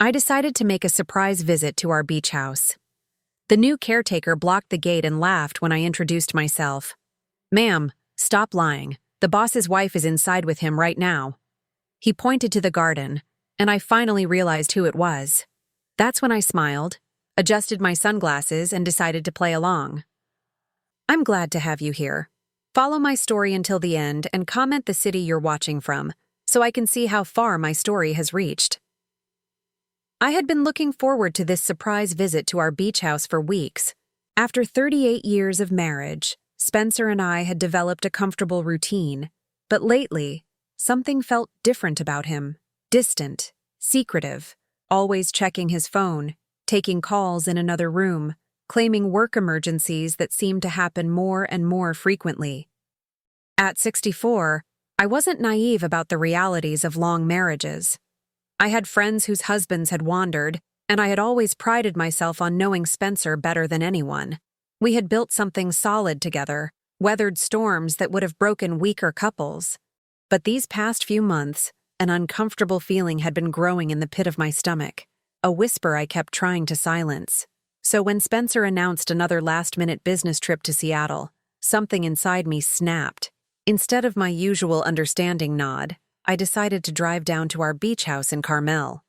I decided to make a surprise visit to our beach house. The new caretaker blocked the gate and laughed when I introduced myself. "Ma'am, stop lying. The boss's wife is inside with him right now." He pointed to the garden, and I finally realized who it was. That's when I smiled, adjusted my sunglasses, and decided to play along. "I'm glad to have you here. Follow my story until the end and comment the city you're watching from, so I can see how far my story has reached." I had been looking forward to this surprise visit to our beach house for weeks. After 38 years of marriage, Spencer and I had developed a comfortable routine, but lately, something felt different about him. Distant, secretive, always checking his phone, taking calls in another room, claiming work emergencies that seemed to happen more and more frequently. At 64, I wasn't naive about the realities of long marriages. I had friends whose husbands had wandered, and I had always prided myself on knowing Spencer better than anyone. We had built something solid together, weathered storms that would have broken weaker couples. But these past few months, an uncomfortable feeling had been growing in the pit of my stomach, a whisper I kept trying to silence. So when Spencer announced another last-minute business trip to Seattle, something inside me snapped. Instead of my usual understanding nod, I decided to drive down to our beach house in Carmel.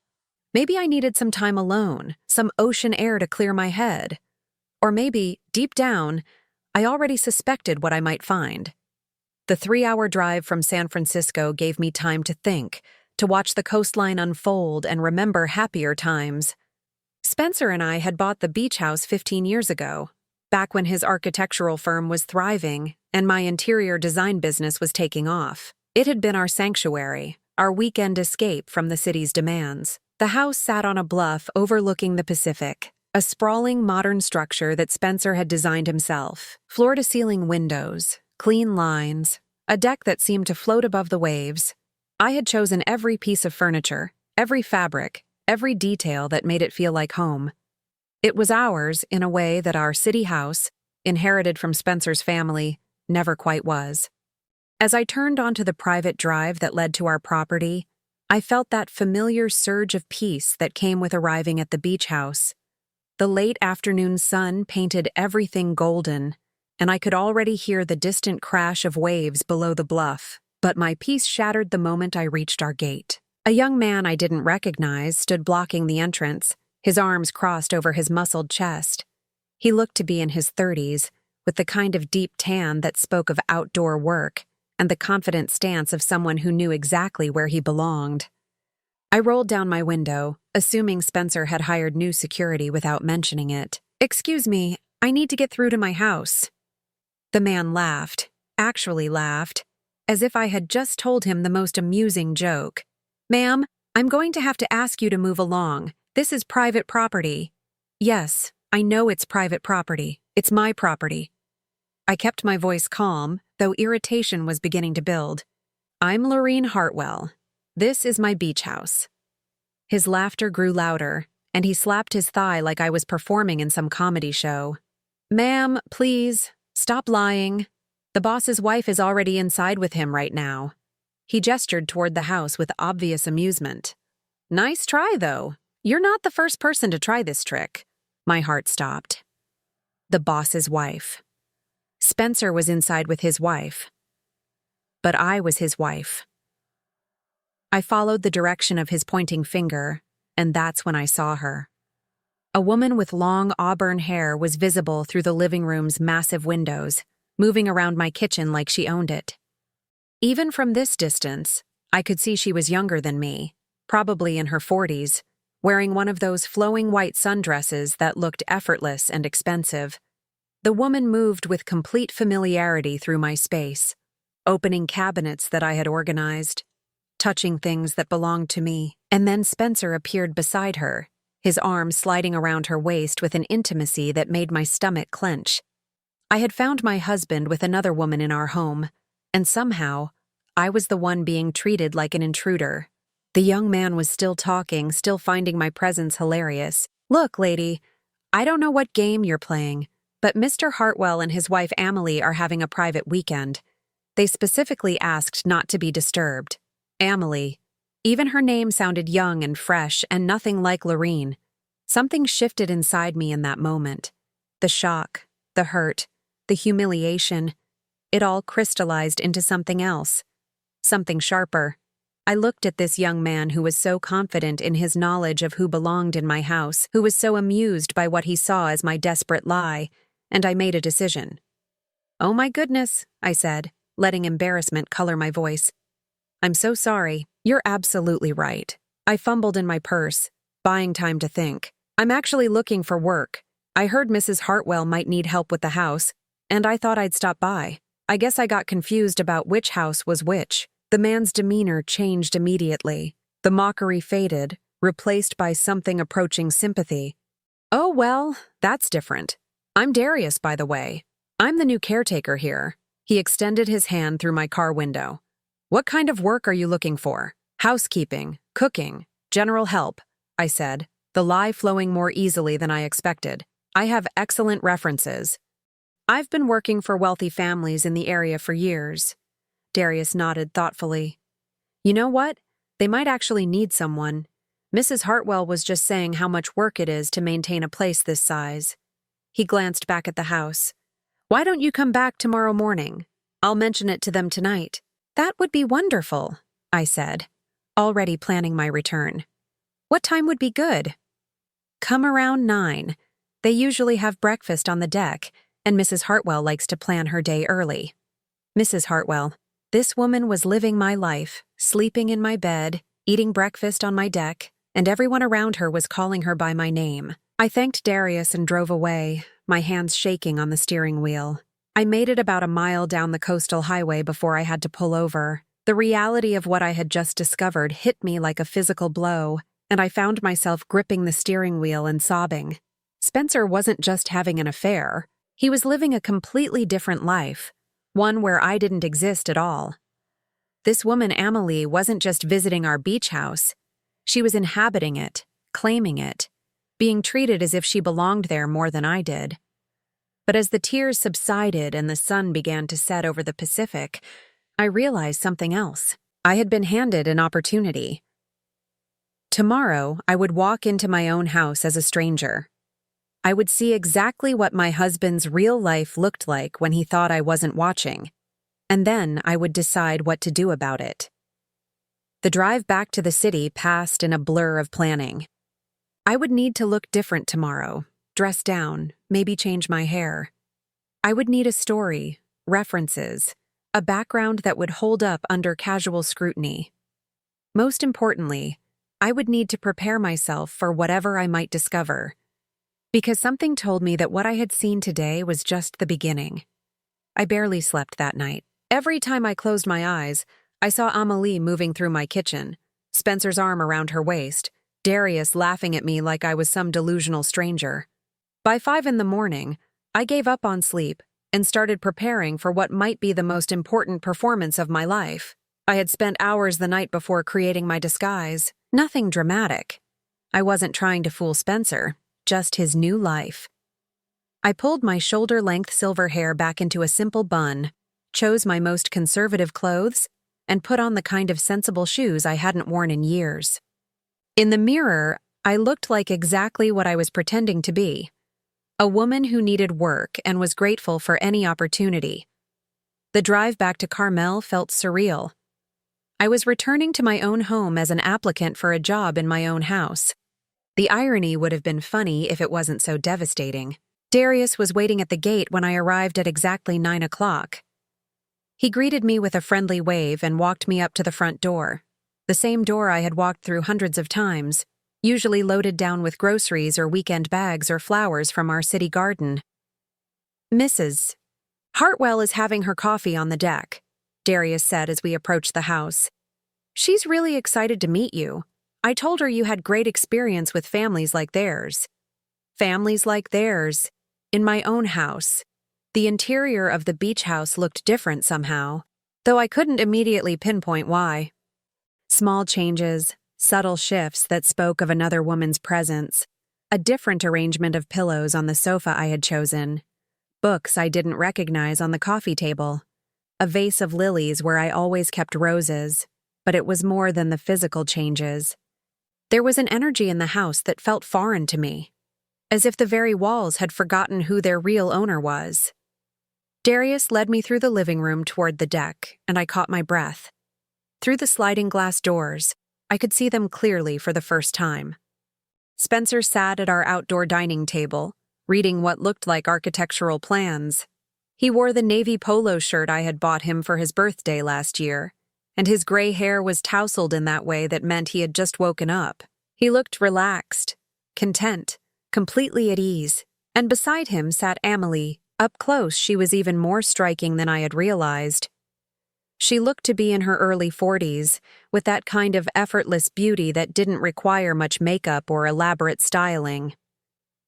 Maybe I needed some time alone, some ocean air to clear my head. Or maybe, deep down, I already suspected what I might find. The 3-hour drive from San Francisco gave me time to think, to watch the coastline unfold and remember happier times. Spencer and I had bought the beach house 15 years ago, back when his architectural firm was thriving and my interior design business was taking off. It had been our sanctuary, our weekend escape from the city's demands. The house sat on a bluff overlooking the Pacific, a sprawling modern structure that Spencer had designed himself. Floor-to-ceiling windows, clean lines, a deck that seemed to float above the waves. I had chosen every piece of furniture, every fabric, every detail that made it feel like home. It was ours in a way that our city house, inherited from Spencer's family, never quite was. As I turned onto the private drive that led to our property, I felt that familiar surge of peace that came with arriving at the beach house. The late afternoon sun painted everything golden, and I could already hear the distant crash of waves below the bluff. But my peace shattered the moment I reached our gate. A young man I didn't recognize stood blocking the entrance, his arms crossed over his muscled chest. He looked to be in his 30s, with the kind of deep tan that spoke of outdoor work and the confident stance of someone who knew exactly where he belonged. I rolled down my window, assuming Spencer had hired new security without mentioning it. "Excuse me, I need to get through to my house." The man laughed, actually laughed, as if I had just told him the most amusing joke. "Ma'am, I'm going to have to ask you to move along. This is private property." "Yes, I know it's private property. It's my property." I kept my voice calm, though irritation was beginning to build. "I'm Lorene Hartwell. This is my beach house." His laughter grew louder, and he slapped his thigh like I was performing in some comedy show. "Ma'am, please, stop lying. The boss's wife is already inside with him right now." He gestured toward the house with obvious amusement. "Nice try, though. You're not the first person to try this trick." My heart stopped. The boss's wife. Spencer was inside with his wife. But I was his wife. I followed the direction of his pointing finger, and that's when I saw her. A woman with long auburn hair was visible through the living room's massive windows, moving around my kitchen like she owned it. Even from this distance, I could see she was younger than me, probably in her 40s, wearing one of those flowing white sundresses that looked effortless and expensive. The woman moved with complete familiarity through my space, opening cabinets that I had organized, touching things that belonged to me, and then Spencer appeared beside her, his arm sliding around her waist with an intimacy that made my stomach clench. I had found my husband with another woman in our home, and somehow, I was the one being treated like an intruder. The young man was still talking, still finding my presence hilarious. "Look, lady, I don't know what game you're playing, but Mr. Hartwell and his wife Amelie are having a private weekend. They specifically asked not to be disturbed. Amelie, Even her name sounded young and fresh and nothing like Lorene. Something shifted inside me in that moment. The shock, the hurt, the humiliation, it all crystallized into something else. Something sharper. I looked at this young man who was so confident in his knowledge of who belonged in my house, who was so amused by what he saw as my desperate lie, and I made a decision. "Oh my goodness," I said, letting embarrassment color my voice. "I'm so sorry. You're absolutely right." I fumbled in my purse, buying time to think. "I'm actually looking for work. I heard Mrs. Hartwell might need help with the house, and I thought I'd stop by. I guess I got confused about which house was which." The man's demeanor changed immediately. The mockery faded, replaced by something approaching sympathy. "Oh, well, that's different. I'm Darius, by the way. I'm the new caretaker here." He extended his hand through my car window. "What kind of work are you looking for?" "Housekeeping, cooking, general help," I said, the lie flowing more easily than I expected. "I have excellent references. I've been working for wealthy families in the area for years." Darius nodded thoughtfully. "You know what? They might actually need someone. Mrs. Hartwell was just saying how much work it is to maintain a place this size." He glanced back at the house. "Why don't you come back tomorrow morning? I'll mention it to them tonight." "That would be wonderful," I said, already planning my return. "What time would be good?" "Come around 9. They usually have breakfast on the deck, and Mrs. Hartwell likes to plan her day early." Mrs. Hartwell. This woman was living my life, sleeping in my bed, eating breakfast on my deck, and everyone around her was calling her by my name. I thanked Darius and drove away, my hands shaking on the steering wheel. I made it about a mile down the coastal highway before I had to pull over. The reality of what I had just discovered hit me like a physical blow, and I found myself gripping the steering wheel and sobbing. Spencer wasn't just having an affair. He was living a completely different life. One where I didn't exist at all. This woman, Amelie, wasn't just visiting our beach house. She was inhabiting it, claiming it, being treated as if she belonged there more than I did. But as the tears subsided and the sun began to set over the Pacific, I realized something else. I had been handed an opportunity. Tomorrow, I would walk into my own house as a stranger. I would see exactly what my husband's real life looked like when he thought I wasn't watching, and then I would decide what to do about it. The drive back to the city passed in a blur of planning. I would need to look different tomorrow, dress down, maybe change my hair. I would need a story, references, a background that would hold up under casual scrutiny. Most importantly, I would need to prepare myself for whatever I might discover. Because something told me that what I had seen today was just the beginning. I barely slept that night. Every time I closed my eyes, I saw Amelie moving through my kitchen, Spencer's arm around her waist, Darius laughing at me like I was some delusional stranger. By 5 a.m, I gave up on sleep and started preparing for what might be the most important performance of my life. I had spent hours the night before creating my disguise. Nothing dramatic. I wasn't trying to fool Spencer. Just his new life. I pulled my shoulder-length silver hair back into a simple bun, chose my most conservative clothes, and put on the kind of sensible shoes I hadn't worn in years. In the mirror, I looked like exactly what I was pretending to be. A woman who needed work and was grateful for any opportunity. The drive back to Carmel felt surreal. I was returning to my own home as an applicant for a job in my own house. The irony would have been funny if it wasn't so devastating. Darius was waiting at the gate when I arrived at exactly 9 o'clock. He greeted me with a friendly wave and walked me up to the front door, the same door I had walked through hundreds of times, usually loaded down with groceries or weekend bags or flowers from our city garden. "Mrs. Hartwell is having her coffee on the deck," Darius said as we approached the house. "She's really excited to meet you. I told her you had great experience with families like theirs." Families like theirs. In my own house. The interior of the beach house looked different somehow, though I couldn't immediately pinpoint why. Small changes, subtle shifts that spoke of another woman's presence, a different arrangement of pillows on the sofa I had chosen, books I didn't recognize on the coffee table, a vase of lilies where I always kept roses. but it was more than the physical changes. There was an energy in the house that felt foreign to me, as if the very walls had forgotten who their real owner was. Darius led me through the living room toward the deck, and I caught my breath. Through the sliding glass doors, I could see them clearly for the first time. Spencer sat at our outdoor dining table, reading what looked like architectural plans. He wore the navy polo shirt I had bought him for his birthday last year, and his gray hair was tousled in that way that meant he had just woken up. He looked relaxed, content, completely at ease, and beside him sat Amelie. Up close, she was even more striking than I had realized. She looked to be in her early 40s, with that kind of effortless beauty that didn't require much makeup or elaborate styling.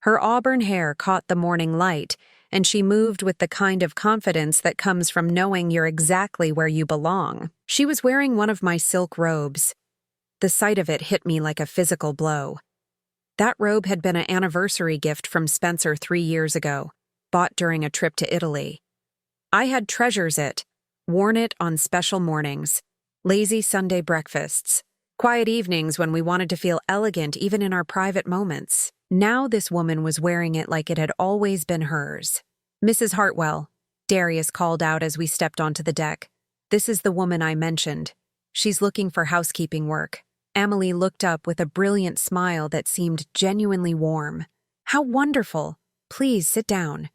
Her auburn hair caught the morning light, and she moved with the kind of confidence that comes from knowing you're exactly where you belong. She was wearing one of my silk robes. The sight of it hit me like a physical blow. That robe had been an anniversary gift from Spencer 3 years ago, bought during a trip to Italy. I had treasures it, worn it on special mornings, lazy Sunday breakfasts, quiet evenings when we wanted to feel elegant even in our private moments. Now this woman was wearing it like it had always been hers. "Mrs. Hartwell," Darius called out as we stepped onto the deck. "This is the woman I mentioned. She's looking for housekeeping work." Amelie looked up with a brilliant smile that seemed genuinely warm. "How wonderful! Please sit down.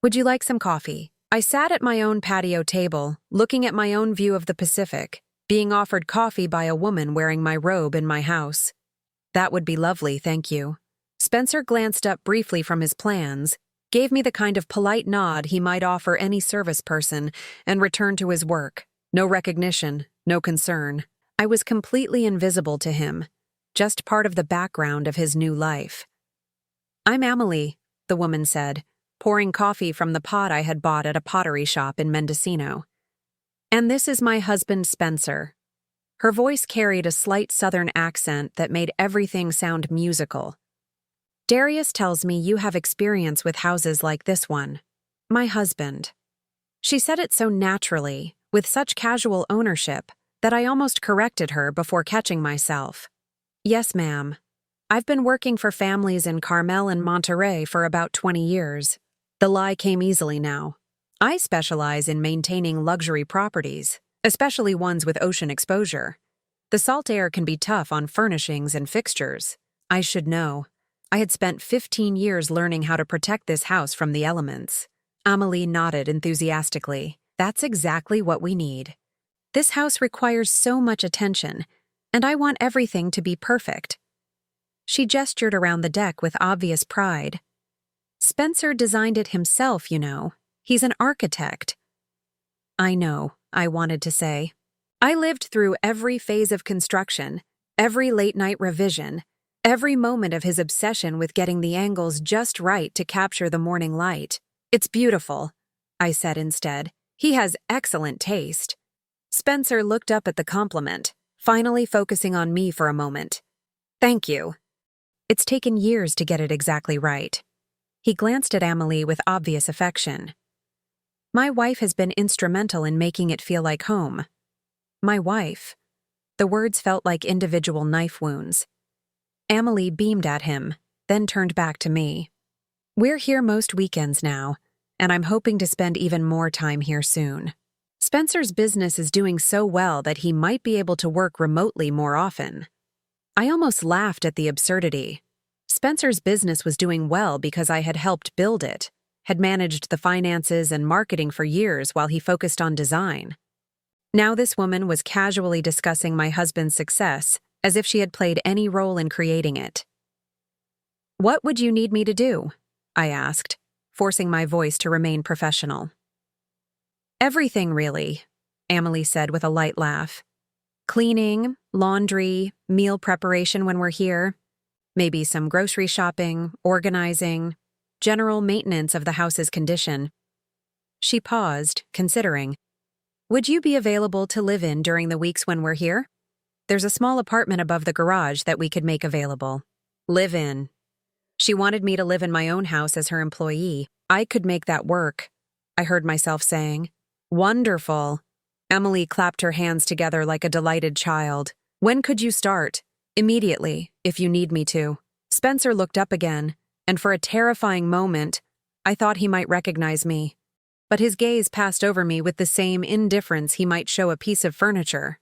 Would you like some coffee?" I sat at my own patio table, looking at my own view of the Pacific, being offered coffee by a woman wearing my robe in my house. "That would be lovely, thank you." Spencer glanced up briefly from his plans, gave me the kind of polite nod he might offer any service person, and returned to his work. No recognition, no concern. I was completely invisible to him, just part of the background of his new life. "I'm Amelie," the woman said, pouring coffee from the pot I had bought at a pottery shop in Mendocino. "And this is my husband, Spencer." Her voice carried a slight southern accent that made everything sound musical. "Darius tells me you have experience with houses like this one. My husband." She said it so naturally, with such casual ownership, that I almost corrected her before catching myself. "Yes, ma'am. I've been working for families in Carmel and Monterey for about 20 years. The lie came easily now. I specialize in maintaining luxury properties, especially ones with ocean exposure. The salt air can be tough on furnishings and fixtures. I should know. I had spent 15 years learning how to protect this house from the elements." Amelie nodded enthusiastically. "That's exactly what we need. This house requires so much attention, and I want everything to be perfect." She gestured around the deck with obvious pride. "Spencer designed it himself, you know. He's an architect." "I know," I wanted to say. "I lived through every phase of construction, every late-night revision, every moment of his obsession with getting the angles just right to capture the morning light. It's beautiful," I said instead. "He has excellent taste." Spencer looked up at the compliment, finally focusing on me for a moment. "Thank you. It's taken years to get it exactly right." He glanced at Amelie with obvious affection. "My wife has been instrumental in making it feel like home." "My wife." The words felt like individual knife wounds. Amelie beamed at him, then turned back to me. "We're here most weekends now, and I'm hoping to spend even more time here soon. Spencer's business is doing so well that he might be able to work remotely more often." I almost laughed at the absurdity. Spencer's business was doing well because I had helped build it, had managed the finances and marketing for years while he focused on design. Now this woman was casually discussing my husband's success, as if she had played any role in creating it. "What would you need me to do?" I asked, forcing my voice to remain professional. "Everything, really," Amelie said with a light laugh. "Cleaning, laundry, meal preparation when we're here, maybe some grocery shopping, organizing, general maintenance of the house's condition." She paused, considering. "Would you be available to live in during the weeks when we're here? There's a small apartment above the garage that we could make available." Live in. She wanted me to live in my own house as her employee. I could make that work, I heard myself saying. "Wonderful." Emily clapped her hands together like a delighted child. When could you start? Immediately, if you need me to. Spencer looked up again, and for a terrifying moment, I thought he might recognize me. But his gaze passed over me with the same indifference he might show a piece of furniture.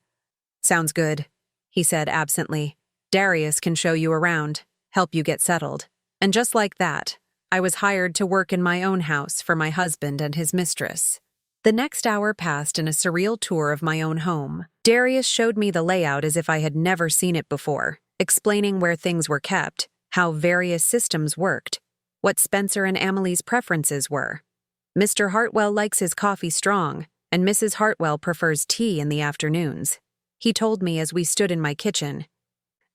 Sounds good, he said absently. Darius can show you around, help you get settled. And just like that, I was hired to work in my own house for my husband and his mistress. The next hour passed in a surreal tour of my own home. Darius showed me the layout as if I had never seen it before, explaining where things were kept, how various systems worked, what Spencer and Emily's preferences were. Mr. Hartwell likes his coffee strong, and Mrs. Hartwell prefers tea in the afternoons. He told me as we stood in my kitchen.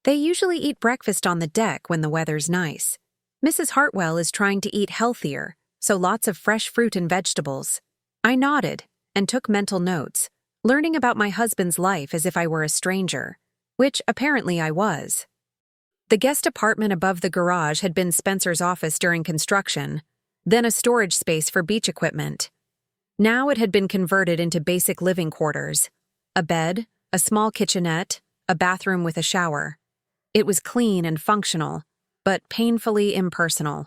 They usually eat breakfast on the deck when the weather's nice. Mrs. Hartwell is trying to eat healthier, so lots of fresh fruit and vegetables. I nodded and took mental notes, learning about my husband's life as if I were a stranger, which apparently I was. The guest apartment above the garage had been Spencer's office during construction, then a storage space for beach equipment. Now it had been converted into basic living quarters. A bed, a small kitchenette, a bathroom with a shower. It was clean and functional, but painfully impersonal.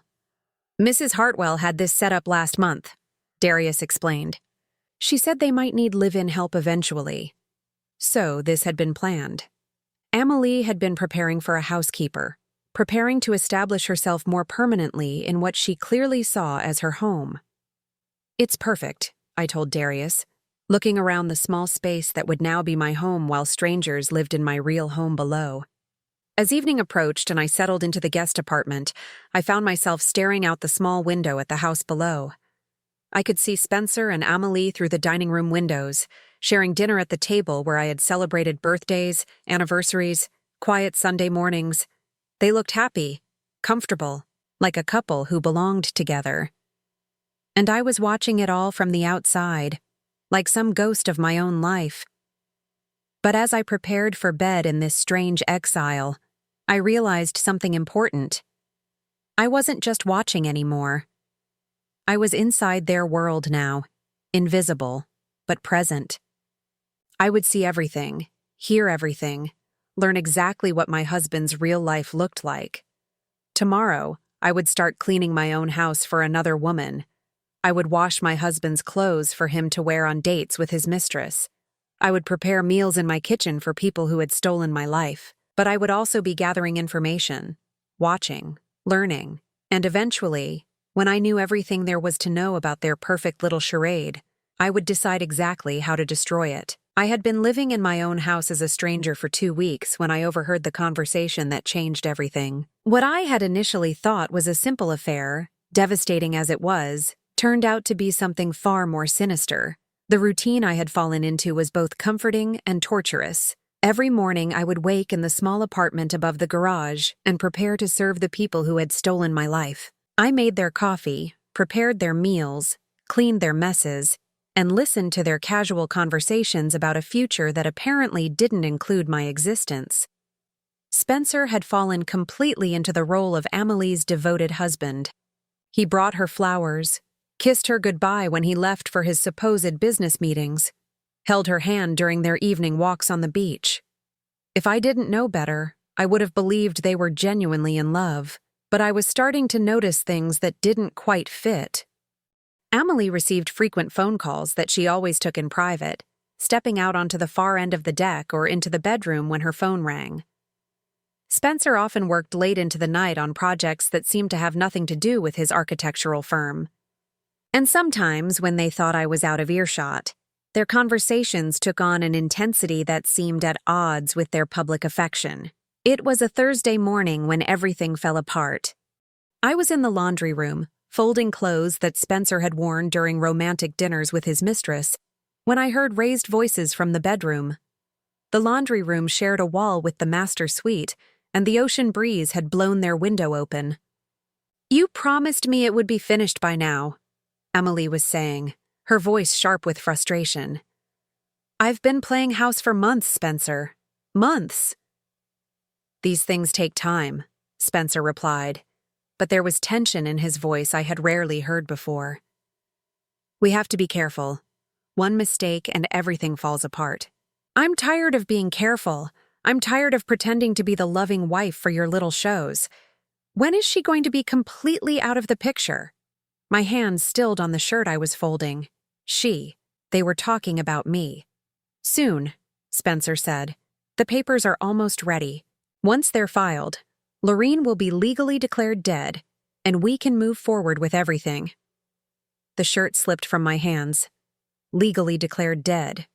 Mrs. Hartwell had this set up last month, Darius explained. She said they might need live-in help eventually. So this had been planned. Emily had been preparing for a housekeeper, preparing to establish herself more permanently in what she clearly saw as her home. It's perfect, I told Darius, looking around the small space that would now be my home while strangers lived in my real home below. As evening approached and I settled into the guest apartment, I found myself staring out the small window at the house below. I could see Spencer and Amelie through the dining room windows, sharing dinner at the table where I had celebrated birthdays, anniversaries, quiet Sunday mornings. They looked happy, comfortable, like a couple who belonged together. And I was watching it all from the outside, like some ghost of my own life. But as I prepared for bed in this strange exile, I realized something important. I wasn't just watching anymore. I was inside their world now, invisible, but present. I would see everything, hear everything, learn exactly what my husband's real life looked like. Tomorrow, I would start cleaning my own house for another woman. I would wash my husband's clothes for him to wear on dates with his mistress. I would prepare meals in my kitchen for people who had stolen my life. But I would also be gathering information, watching, learning, and eventually, when I knew everything there was to know about their perfect little charade, I would decide exactly how to destroy it. I had been living in my own house as a stranger for 2 weeks when I overheard the conversation that changed everything. What I had initially thought was a simple affair, devastating as it was, turned out to be something far more sinister. The routine I had fallen into was both comforting and torturous. Every morning I would wake in the small apartment above the garage and prepare to serve the people who had stolen my life. I made their coffee, prepared their meals, cleaned their messes, and listened to their casual conversations about a future that apparently didn't include my existence. Spencer had fallen completely into the role of Amelie's devoted husband. He brought her flowers, kissed her goodbye when he left for his supposed business meetings, held her hand during their evening walks on the beach. If I didn't know better, I would have believed they were genuinely in love, but I was starting to notice things that didn't quite fit. Amelie received frequent phone calls that she always took in private, stepping out onto the far end of the deck or into the bedroom when her phone rang. Spencer often worked late into the night on projects that seemed to have nothing to do with his architectural firm. And sometimes, when they thought I was out of earshot, their conversations took on an intensity that seemed at odds with their public affection. It was a Thursday morning when everything fell apart. I was in the laundry room, folding clothes that Spencer had worn during romantic dinners with his mistress, when I heard raised voices from the bedroom. The laundry room shared a wall with the master suite, and the ocean breeze had blown their window open. "You promised me it would be finished by now," Emily was saying, her voice sharp with frustration. "I've been playing house for months, Spencer. Months." "These things take time," Spencer replied, but there was tension in his voice I had rarely heard before. "We have to be careful. One mistake and everything falls apart. I'm tired of being careful. I'm tired of pretending to be the loving wife for your little shows. When is she going to be completely out of the picture? My hands stilled on the shirt I was folding. They were talking about me. Soon, Spencer said. The papers are almost ready. Once they're filed, Lorene will be legally declared dead, and we can move forward with everything. The shirt slipped from my hands. Legally declared dead.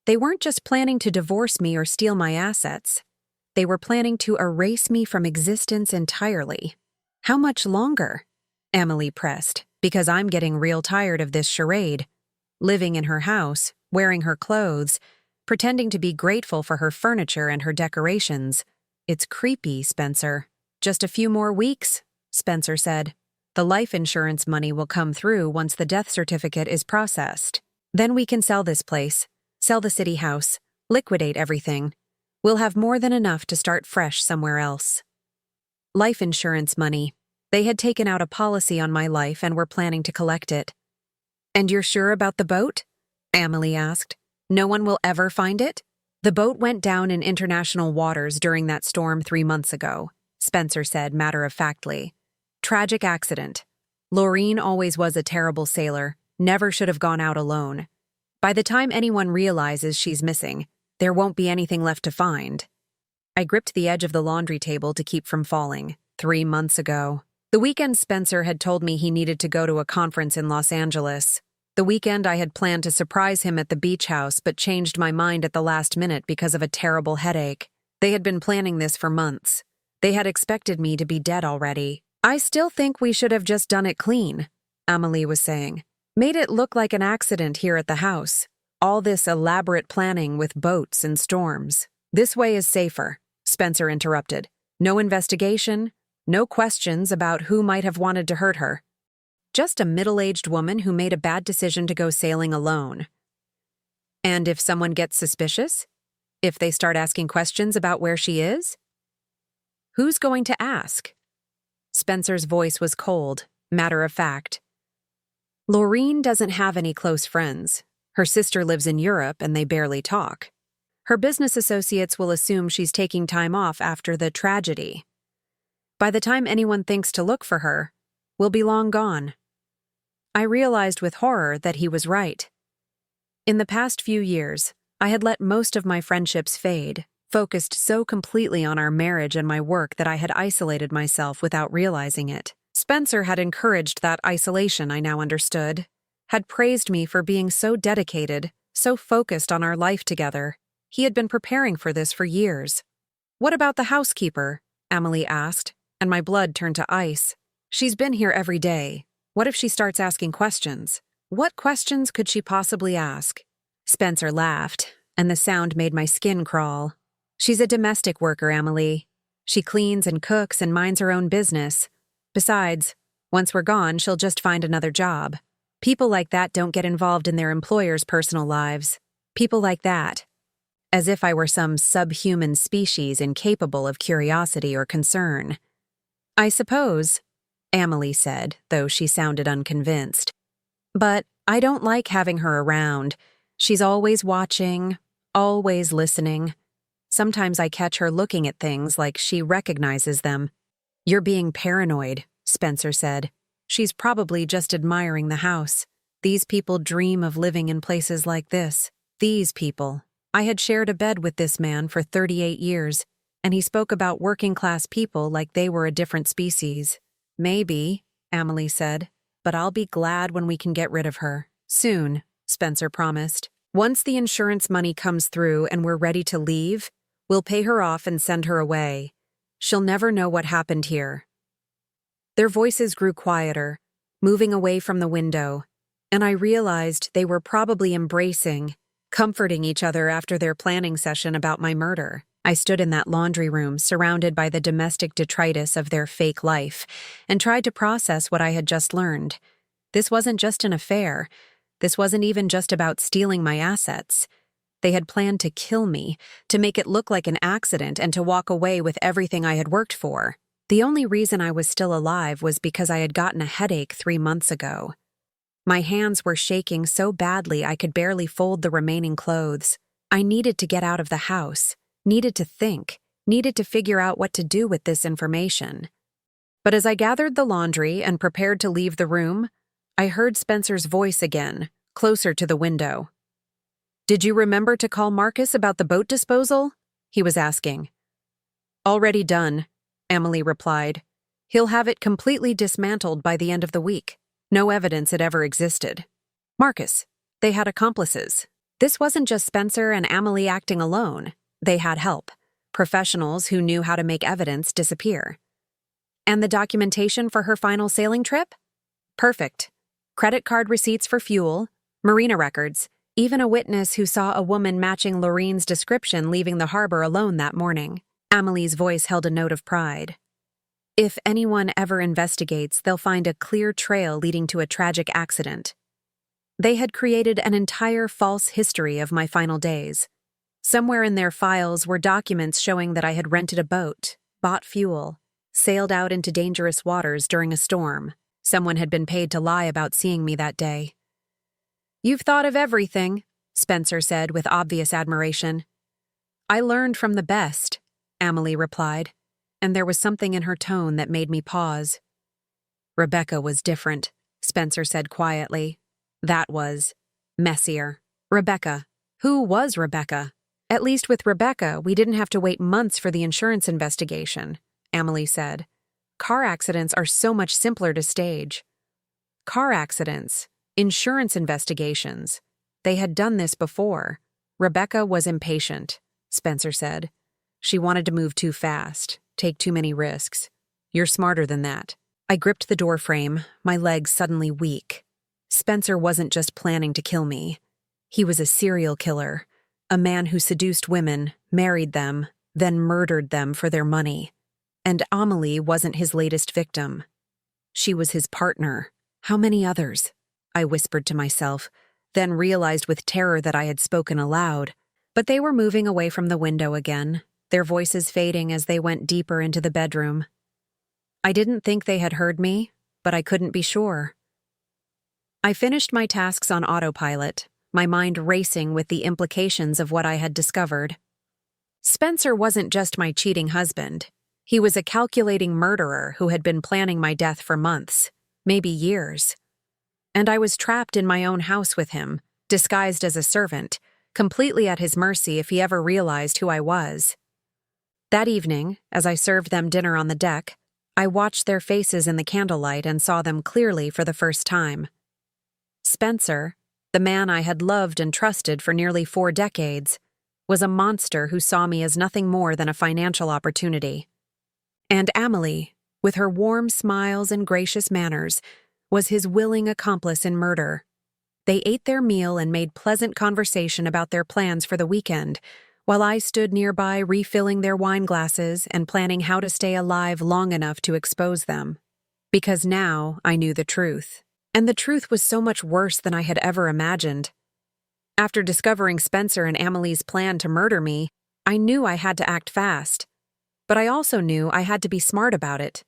They weren't just planning to divorce me or steal my assets. They were planning to erase me from existence entirely. How much longer? Emily pressed, because I'm getting real tired of this charade. Living in her house, wearing her clothes, pretending to be grateful for her furniture and her decorations. It's creepy, Spencer. Just a few more weeks, Spencer said. The life insurance money will come through once the death certificate is processed. Then we can sell this place, sell the city house, liquidate everything. We'll have more than enough to start fresh somewhere else. Life insurance money. They had taken out a policy on my life and were planning to collect it. And you're sure about the boat? Emily asked. No one will ever find it? The boat went down in international waters during that storm 3 months ago, Spencer said matter-of-factly. Tragic accident. Lorene always was a terrible sailor, never should have gone out alone. By the time anyone realizes she's missing, there won't be anything left to find. I gripped the edge of the laundry table to keep from falling. 3 months ago. The weekend Spencer had told me he needed to go to a conference in Los Angeles. The weekend I had planned to surprise him at the beach house but changed my mind at the last minute because of a terrible headache. They had been planning this for months. They had expected me to be dead already. I still think we should have just done it clean, Emily was saying. Made it look like an accident here at the house. All this elaborate planning with boats and storms. This way is safer, Spencer interrupted. No investigation, no questions about who might have wanted to hurt her. Just a middle-aged woman who made a bad decision to go sailing alone. And if someone gets suspicious? If they start asking questions about where she is? Who's going to ask? Spencer's voice was cold, matter-of-fact. Lorene doesn't have any close friends. Her sister lives in Europe and they barely talk. Her business associates will assume she's taking time off after the tragedy. By the time anyone thinks to look for her, we'll be long gone. I realized with horror that he was right. In the past few years, I had let most of my friendships fade, focused so completely on our marriage and my work that I had isolated myself without realizing it. Spencer had encouraged that isolation, I now understood, had praised me for being so dedicated, so focused on our life together. He had been preparing for this for years. What about the housekeeper? Emily asked, and my blood turned to ice. She's been here every day. What if she starts asking questions? What questions could she possibly ask? Spencer laughed, and the sound made my skin crawl. She's a domestic worker, Emily. She cleans and cooks and minds her own business. Besides, once we're gone, she'll just find another job. People like that don't get involved in their employers' personal lives. People like that. As if I were some subhuman species incapable of curiosity or concern. I suppose, Emily said, though she sounded unconvinced. But I don't like having her around. She's always watching, always listening. Sometimes I catch her looking at things like she recognizes them. You're being paranoid, Spencer said. She's probably just admiring the house. These people dream of living in places like this. These people. I had shared a bed with this man for 38 years, and he spoke about working-class people like they were a different species. Maybe, Emily said, but I'll be glad when we can get rid of her. Soon, Spencer promised. Once the insurance money comes through and we're ready to leave, we'll pay her off and send her away. She'll never know what happened here. Their voices grew quieter, moving away from the window, and I realized they were probably embracing, comforting each other after their planning session about my murder. I stood in that laundry room, surrounded by the domestic detritus of their fake life, and tried to process what I had just learned. This wasn't just an affair. This wasn't even just about stealing my assets. They had planned to kill me, to make it look like an accident, and to walk away with everything I had worked for. The only reason I was still alive was because I had gotten a headache 3 months ago. My hands were shaking so badly I could barely fold the remaining clothes. I needed to get out of the house, needed to think, needed to figure out what to do with this information. But as I gathered the laundry and prepared to leave the room, I heard Spencer's voice again, closer to the window. "Did you remember to call Marcus about the boat disposal?" he was asking. "Already done," Emily replied. "He'll have it completely dismantled by the end of the week. No evidence it ever existed." Marcus. They had accomplices. This wasn't just Spencer and Emily acting alone. They had help. Professionals who knew how to make evidence disappear. And the documentation for her final sailing trip? Perfect. Credit card receipts for fuel, marina records, even a witness who saw a woman matching Lorraine's description leaving the harbor alone that morning. Emily's voice held a note of pride. If anyone ever investigates, they'll find a clear trail leading to a tragic accident. They had created an entire false history of my final days. Somewhere in their files were documents showing that I had rented a boat, bought fuel, sailed out into dangerous waters during a storm. Someone had been paid to lie about seeing me that day. "You've thought of everything," Spencer said with obvious admiration. "I learned from the best," Emily replied, and there was something in her tone that made me pause. "Rebecca was different," Spencer said quietly. "That was messier." Rebecca. Who was Rebecca? At least with Rebecca, we didn't have to wait months for the insurance investigation, Emily said. Car accidents are so much simpler to stage. Car accidents, insurance investigations. They had done this before. Rebecca was impatient, Spencer said. She wanted to move too fast, take too many risks. You're smarter than that. I gripped the doorframe, my legs suddenly weak. Spencer wasn't just planning to kill me. He was a serial killer, a man who seduced women, married them, then murdered them for their money. And Amelie wasn't his latest victim. She was his partner. How many others? I whispered to myself, then realized with terror that I had spoken aloud. But they were moving away from the window again, their voices fading as they went deeper into the bedroom. I didn't think they had heard me, but I couldn't be sure. I finished my tasks on autopilot, my mind racing with the implications of what I had discovered. Spencer wasn't just my cheating husband. He was a calculating murderer who had been planning my death for months, maybe years. And I was trapped in my own house with him, disguised as a servant, completely at his mercy if he ever realized who I was. That evening, as I served them dinner on the deck, I watched their faces in the candlelight and saw them clearly for the first time. Spencer, the man I had loved and trusted for nearly 4 decades, was a monster who saw me as nothing more than a financial opportunity. And Amelie, with her warm smiles and gracious manners, was his willing accomplice in murder. They ate their meal and made pleasant conversation about their plans for the weekend, while I stood nearby refilling their wine glasses and planning how to stay alive long enough to expose them. Because now I knew the truth. And the truth was so much worse than I had ever imagined. After discovering Spencer and Amelie's plan to murder me, I knew I had to act fast. But I also knew I had to be smart about it.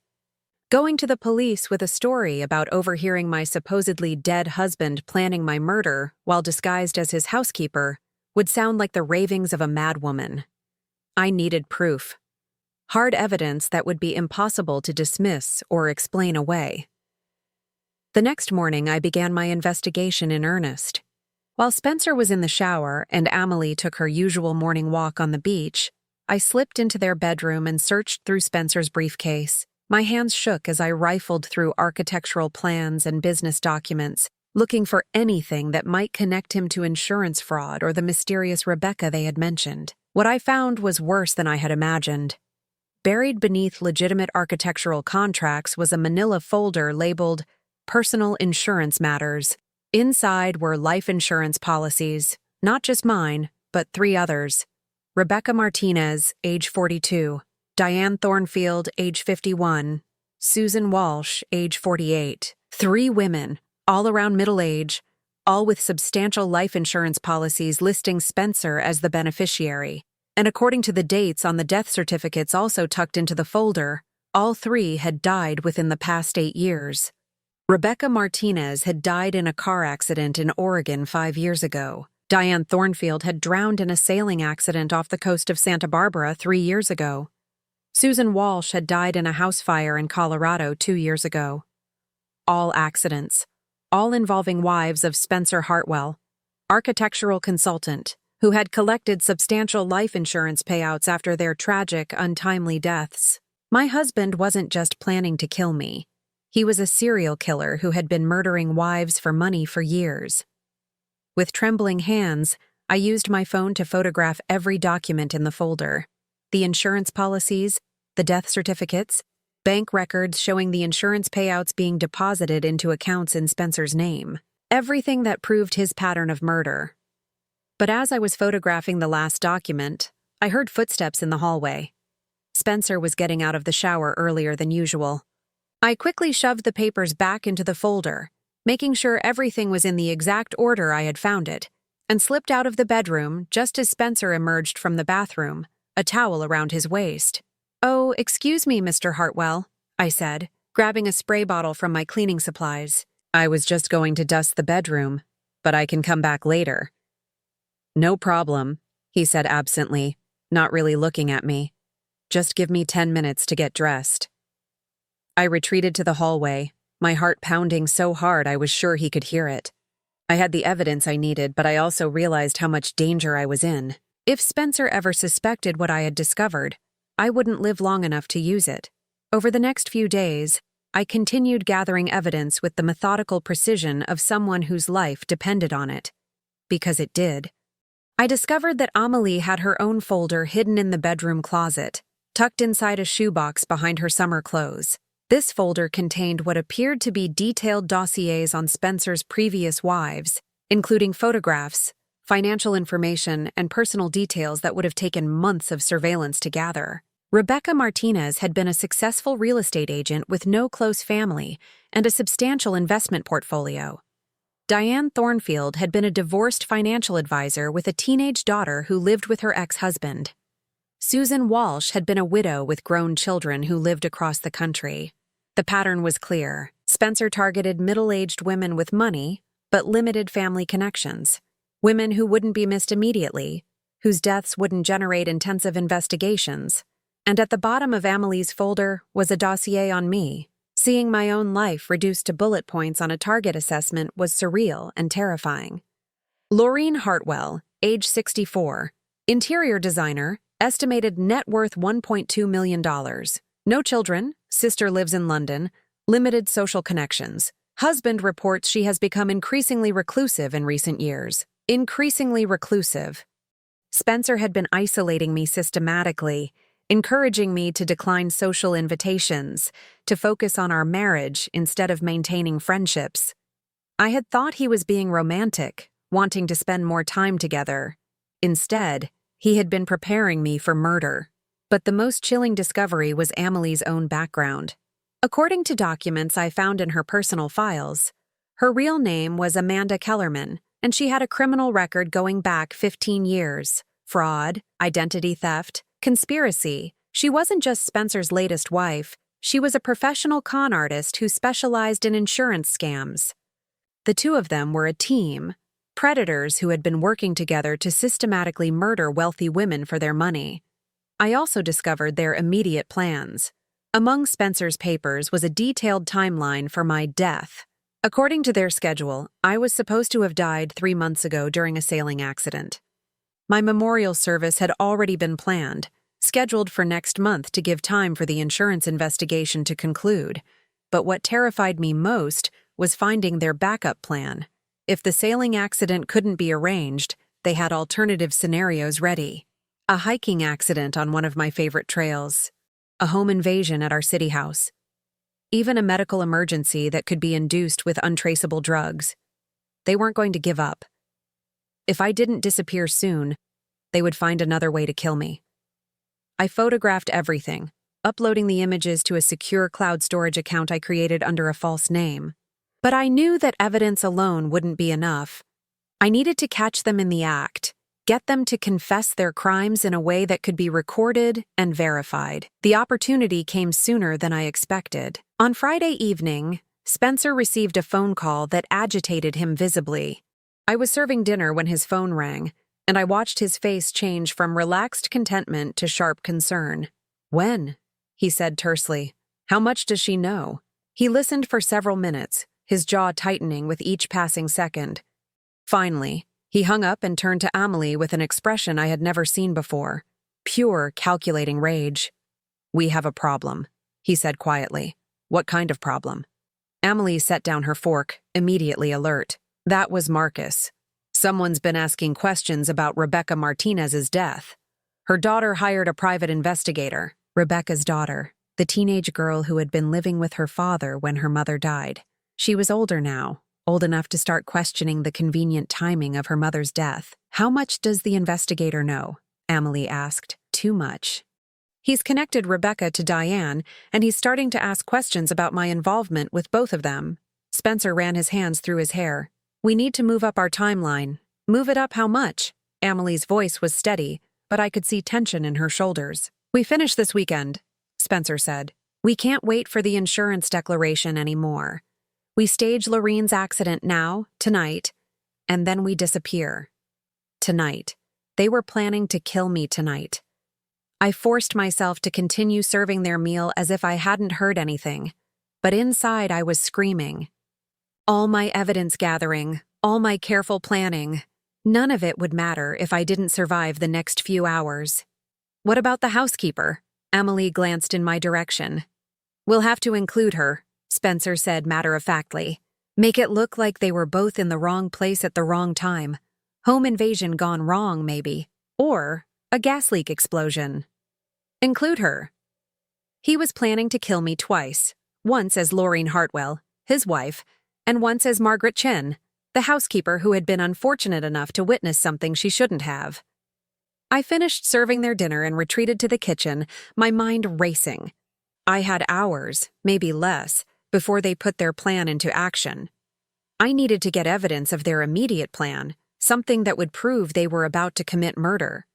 Going to the police with a story about overhearing my supposedly dead husband planning my murder while disguised as his housekeeper would sound like the ravings of a madwoman. I needed proof. Hard evidence that would be impossible to dismiss or explain away. The next morning, I began my investigation in earnest. While Spencer was in the shower and Amelie took her usual morning walk on the beach, I slipped into their bedroom and searched through Spencer's briefcase. My hands shook as I rifled through architectural plans and business documents, looking for anything that might connect him to insurance fraud or the mysterious Rebecca they had mentioned. What I found was worse than I had imagined. Buried beneath legitimate architectural contracts was a manila folder labeled Personal Insurance Matters. Inside were life insurance policies, not just mine, but 3 others. Rebecca Martinez, age 42, Diane Thornfield, age 51, Susan Walsh, age 48. 3 women, all around middle age, all with substantial life insurance policies listing Spencer as the beneficiary. And according to the dates on the death certificates also tucked into the folder, all 3 had died within the past 8 years. Rebecca Martinez had died in a car accident in Oregon 5 years ago. Diane Thornfield had drowned in a sailing accident off the coast of Santa Barbara 3 years ago. Susan Walsh had died in a house fire in Colorado 2 years ago. All accidents, all involving wives of Spencer Hartwell, architectural consultant, who had collected substantial life insurance payouts after their tragic, untimely deaths. My husband wasn't just planning to kill me. He was a serial killer who had been murdering wives for money for years. With trembling hands, I used my phone to photograph every document in the folder. The insurance policies, the death certificates, bank records showing the insurance payouts being deposited into accounts in Spencer's name. Everything that proved his pattern of murder. But as I was photographing the last document, I heard footsteps in the hallway. Spencer was getting out of the shower earlier than usual. I quickly shoved the papers back into the folder, making sure everything was in the exact order I had found it, and slipped out of the bedroom just as Spencer emerged from the bathroom, a towel around his waist. "Oh, excuse me, Mr. Hartwell," I said, grabbing a spray bottle from my cleaning supplies. "I was just going to dust the bedroom, but I can come back later." "No problem," he said absently, not really looking at me. "Just give me 10 minutes to get dressed." I retreated to the hallway, my heart pounding so hard I was sure he could hear it. I had the evidence I needed, but I also realized how much danger I was in. If Spencer ever suspected what I had discovered, I wouldn't live long enough to use it. Over the next few days, I continued gathering evidence with the methodical precision of someone whose life depended on it. Because it did. I discovered that Amelie had her own folder hidden in the bedroom closet, tucked inside a shoebox behind her summer clothes. This folder contained what appeared to be detailed dossiers on Spencer's previous wives, including photographs, financial information, and personal details that would have taken months of surveillance to gather. Rebecca Martinez had been a successful real estate agent with no close family and a substantial investment portfolio. Diane Thornfield had been a divorced financial advisor with a teenage daughter who lived with her ex-husband. Susan Walsh had been a widow with grown children who lived across the country. The pattern was clear. Spencer targeted middle-aged women with money, but limited family connections. Women who wouldn't be missed immediately, whose deaths wouldn't generate intensive investigations. And at the bottom of Amelie's folder was a dossier on me. Seeing my own life reduced to bullet points on a target assessment was surreal and terrifying. Laureen Hartwell, age 64, interior designer, estimated net worth $1.2 million. No children, sister lives in London, limited social connections. Husband reports she has become increasingly reclusive in recent years. Increasingly reclusive. Spencer had been isolating me systematically, encouraging me to decline social invitations, to focus on our marriage instead of maintaining friendships. I had thought he was being romantic, wanting to spend more time together. Instead, he had been preparing me for murder. But the most chilling discovery was Amelie's own background. According to documents I found in her personal files, her real name was Amanda Kellerman, and she had a criminal record going back 15 years. Fraud, identity theft, conspiracy. She wasn't just Spencer's latest wife, she was a professional con artist who specialized in insurance scams. The two of them were a team, predators who had been working together to systematically murder wealthy women for their money. I also discovered their immediate plans. Among Spencer's papers was a detailed timeline for my death. According to their schedule, I was supposed to have died 3 months ago during a sailing accident. My memorial service had already been planned, scheduled for next month to give time for the insurance investigation to conclude. But what terrified me most was finding their backup plan. If the sailing accident couldn't be arranged, they had alternative scenarios ready. A hiking accident on one of my favorite trails, a home invasion at our city house, even a medical emergency that could be induced with untraceable drugs. They weren't going to give up. If I didn't disappear soon, they would find another way to kill me. I photographed everything, uploading the images to a secure cloud storage account I created under a false name. But I knew that evidence alone wouldn't be enough. I needed to catch them in the act, get them to confess their crimes in a way that could be recorded and verified. The opportunity came sooner than I expected. On Friday evening, Spencer received a phone call that agitated him visibly. I was serving dinner when his phone rang, and I watched his face change from relaxed contentment to sharp concern. "When?" he said tersely. "How much does she know?" He listened for several minutes, his jaw tightening with each passing second. Finally, he hung up and turned to Amelie with an expression I had never seen before. Pure, calculating rage. "We have a problem," he said quietly. "What kind of problem?" Amelie set down her fork, immediately alert. That was Marcus. Someone's been asking questions about Rebecca Martinez's death. Her daughter hired a private investigator. Rebecca's daughter, the teenage girl who had been living with her father when her mother died. She was older now, old enough to start questioning the convenient timing of her mother's death. "How much does the investigator know?" Amelie asked. "Too much. He's connected Rebecca to Diane, and he's starting to ask questions about my involvement with both of them." Spencer ran his hands through his hair. "We need to move up our timeline." "Move it up how much?" Amelie's voice was steady, but I could see tension in her shoulders. "We finish this weekend," Spencer said. "We can't wait for the insurance declaration anymore. We stage Lorene's accident now, tonight, and then we disappear. Tonight. They were planning to kill me tonight." I forced myself to continue serving their meal as if I hadn't heard anything, but inside I was screaming. All my evidence gathering, all my careful planning, none of it would matter if I didn't survive the next few hours. "What about the housekeeper?" Amelie glanced in my direction. "We'll have to include her," Spencer said matter-of-factly. "Make it look like they were both in the wrong place at the wrong time. Home invasion gone wrong, maybe. Or a gas leak explosion. Include her." He was planning to kill me twice, once as Lorene Hartwell, his wife, and once as Margaret Chen, the housekeeper who had been unfortunate enough to witness something she shouldn't have. I finished serving their dinner and retreated to the kitchen, my mind racing. I had hours, maybe less, before they put their plan into action. I needed to get evidence of their immediate plan, something that would prove they were about to commit murder.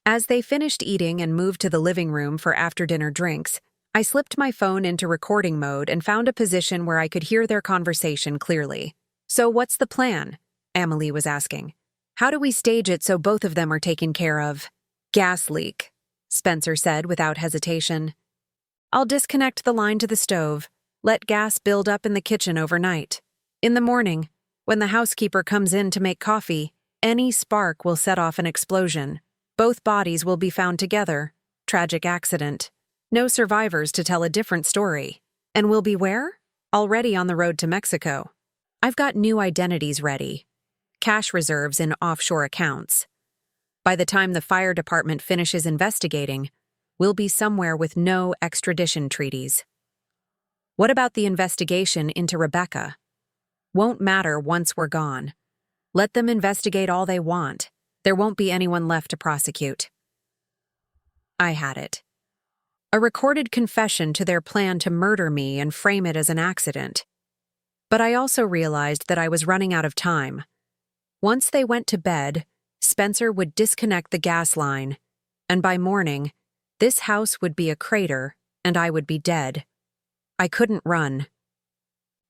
As they finished eating and moved to the living room for after-dinner drinks, I slipped my phone into recording mode and found a position where I could hear their conversation clearly. "So what's the plan?" Amelie was asking. "How do we stage it so both of them are taken care of?" "Gas leak," Spencer said without hesitation. "I'll disconnect the line to the stove, let gas build up in the kitchen overnight. In the morning, when the housekeeper comes in to make coffee, any spark will set off an explosion. Both bodies will be found together. Tragic accident. No survivors to tell a different story. And we'll be where? Already on the road to Mexico. I've got new identities ready. Cash reserves in offshore accounts. By the time the fire department finishes investigating, we'll be somewhere with no extradition treaties. What about the investigation into Rebecca? Won't matter once we're gone. Let them investigate all they want. There won't be anyone left to prosecute." I had it. A recorded confession to their plan to murder me and frame it as an accident. But I also realized that I was running out of time. Once they went to bed, Spencer would disconnect the gas line, and by morning, this house would be a crater and I would be dead. I couldn't run.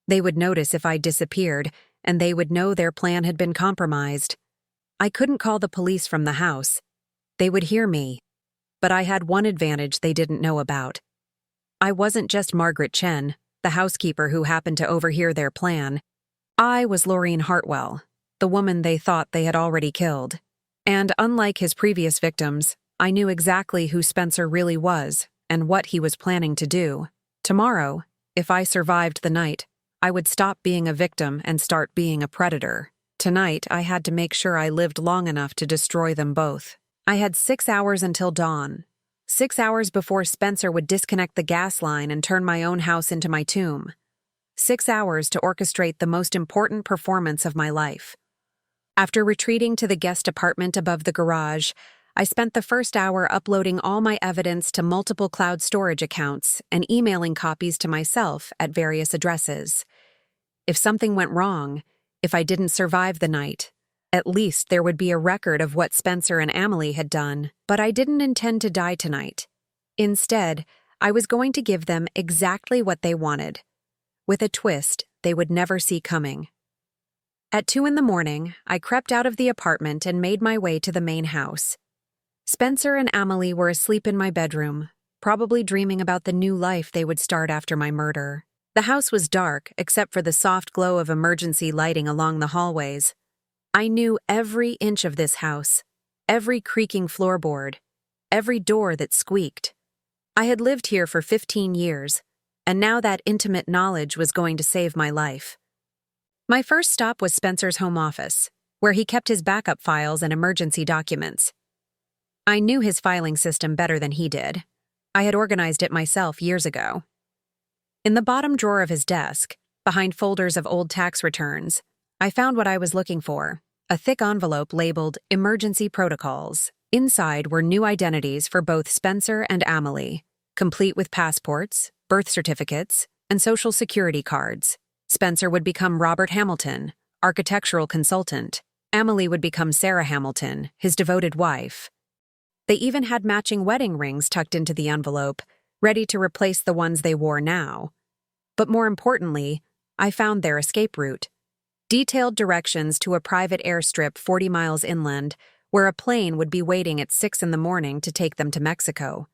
They would notice if I disappeared, and they would know their plan had been compromised. I couldn't call the police from the house. They would hear me. But I had one advantage they didn't know about. I wasn't just Margaret Chen, the housekeeper who happened to overhear their plan. I was Lorene Hartwell, the woman they thought they had already killed. And unlike his previous victims, I knew exactly who Spencer really was and what he was planning to do. Tomorrow, if I survived the night, I would stop being a victim and start being a predator. Tonight, I had to make sure I lived long enough to destroy them both. I had 6 hours until dawn. 6 hours before Spencer would disconnect the gas line and turn my own house into my tomb. 6 hours to orchestrate the most important performance of my life. After retreating to the guest apartment above the garage, I spent the first hour uploading all my evidence to multiple cloud storage accounts and emailing copies to myself at various addresses. If something went wrong, if I didn't survive the night, at least there would be a record of what Spencer and Amelie had done. But I didn't intend to die tonight. Instead, I was going to give them exactly what they wanted. with a twist they would never see coming. At 2 a.m, I crept out of the apartment and made my way to the main house. Spencer and Amelie were asleep in my bedroom, probably dreaming about the new life they would start after my murder. The house was dark, except for the soft glow of emergency lighting along the hallways. I knew every inch of this house, every creaking floorboard, every door that squeaked. I had lived here for 15 years, and now that intimate knowledge was going to save my life. My first stop was Spencer's home office, where he kept his backup files and emergency documents. I knew his filing system better than he did. I had organized it myself years ago. In the bottom drawer of his desk, behind folders of old tax returns, I found what I was looking for, a thick envelope labeled Emergency Protocols. Inside were new identities for both Spencer and Amelie, complete with passports, birth certificates, and social security cards. Spencer would become Robert Hamilton, architectural consultant. Amelie would become Sarah Hamilton, his devoted wife. They even had matching wedding rings tucked into the envelope, ready to replace the ones they wore now. But more importantly, I found their escape route. Detailed directions to a private airstrip 40 miles inland, where a plane would be waiting at 6 a.m. to take them to Mexico.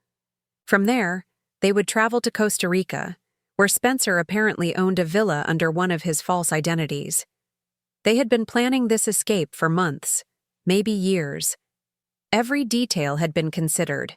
From there, they would travel to Costa Rica, where Spencer apparently owned a villa under one of his false identities. They had been planning this escape for months, maybe years. Every detail had been considered,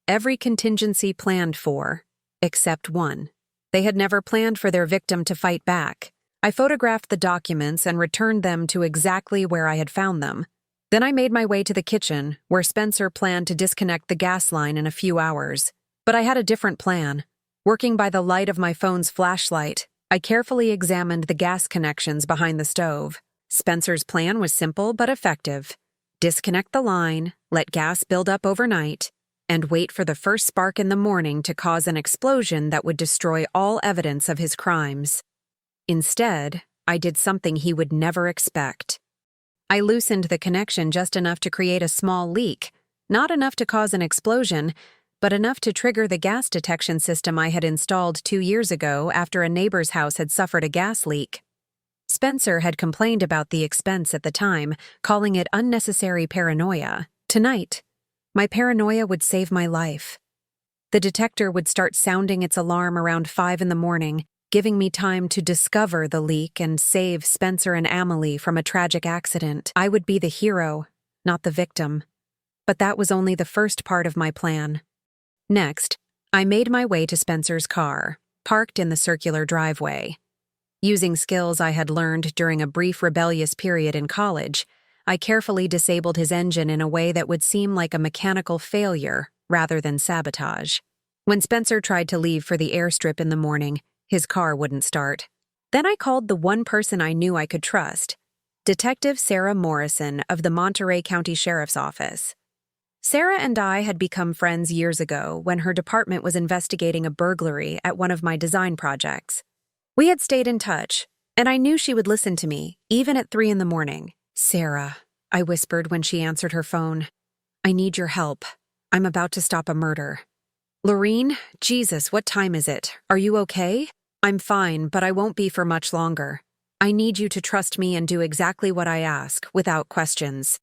every contingency planned for, except one. They had never planned for their victim to fight back. I photographed the documents and returned them to exactly where I had found them. Then I made my way to the kitchen, where Spencer planned to disconnect the gas line in a few hours. But I had a different plan. Working by the light of my phone's flashlight, I carefully examined the gas connections behind the stove. Spencer's plan was simple but effective. Disconnect the line, let gas build up overnight, and wait for the first spark in the morning to cause an explosion that would destroy all evidence of his crimes. Instead, I did something he would never expect. I loosened the connection just enough to create a small leak, not enough to cause an explosion, but enough to trigger the gas detection system I had installed 2 years ago after a neighbor's house had suffered a gas leak. Spencer had complained about the expense at the time, calling it unnecessary paranoia. Tonight, my paranoia would save my life. The detector would start sounding its alarm around 5 a.m, giving me time to discover the leak and save Spencer and Amelie from a tragic accident. I would be the hero, not the victim. But that was only the first part of my plan. Next, I made my way to Spencer's car, parked in the circular driveway. Using skills I had learned during a brief rebellious period in college, I carefully disabled his engine in a way that would seem like a mechanical failure rather than sabotage. When Spencer tried to leave for the airstrip in the morning, his car wouldn't start. Then I called the one person I knew I could trust, Detective Sarah Morrison of the Monterey County Sheriff's Office. Sarah and I had become friends years ago when her department was investigating a burglary at one of my design projects. We had stayed in touch, and I knew she would listen to me, even at 3 a.m. "Sarah," I whispered when she answered her phone. "I need your help. I'm about to stop a murder." "Lorene, Jesus, what time is it? Are you okay?" "I'm fine, but I won't be for much longer. I need you to trust me and do exactly what I ask, without questions."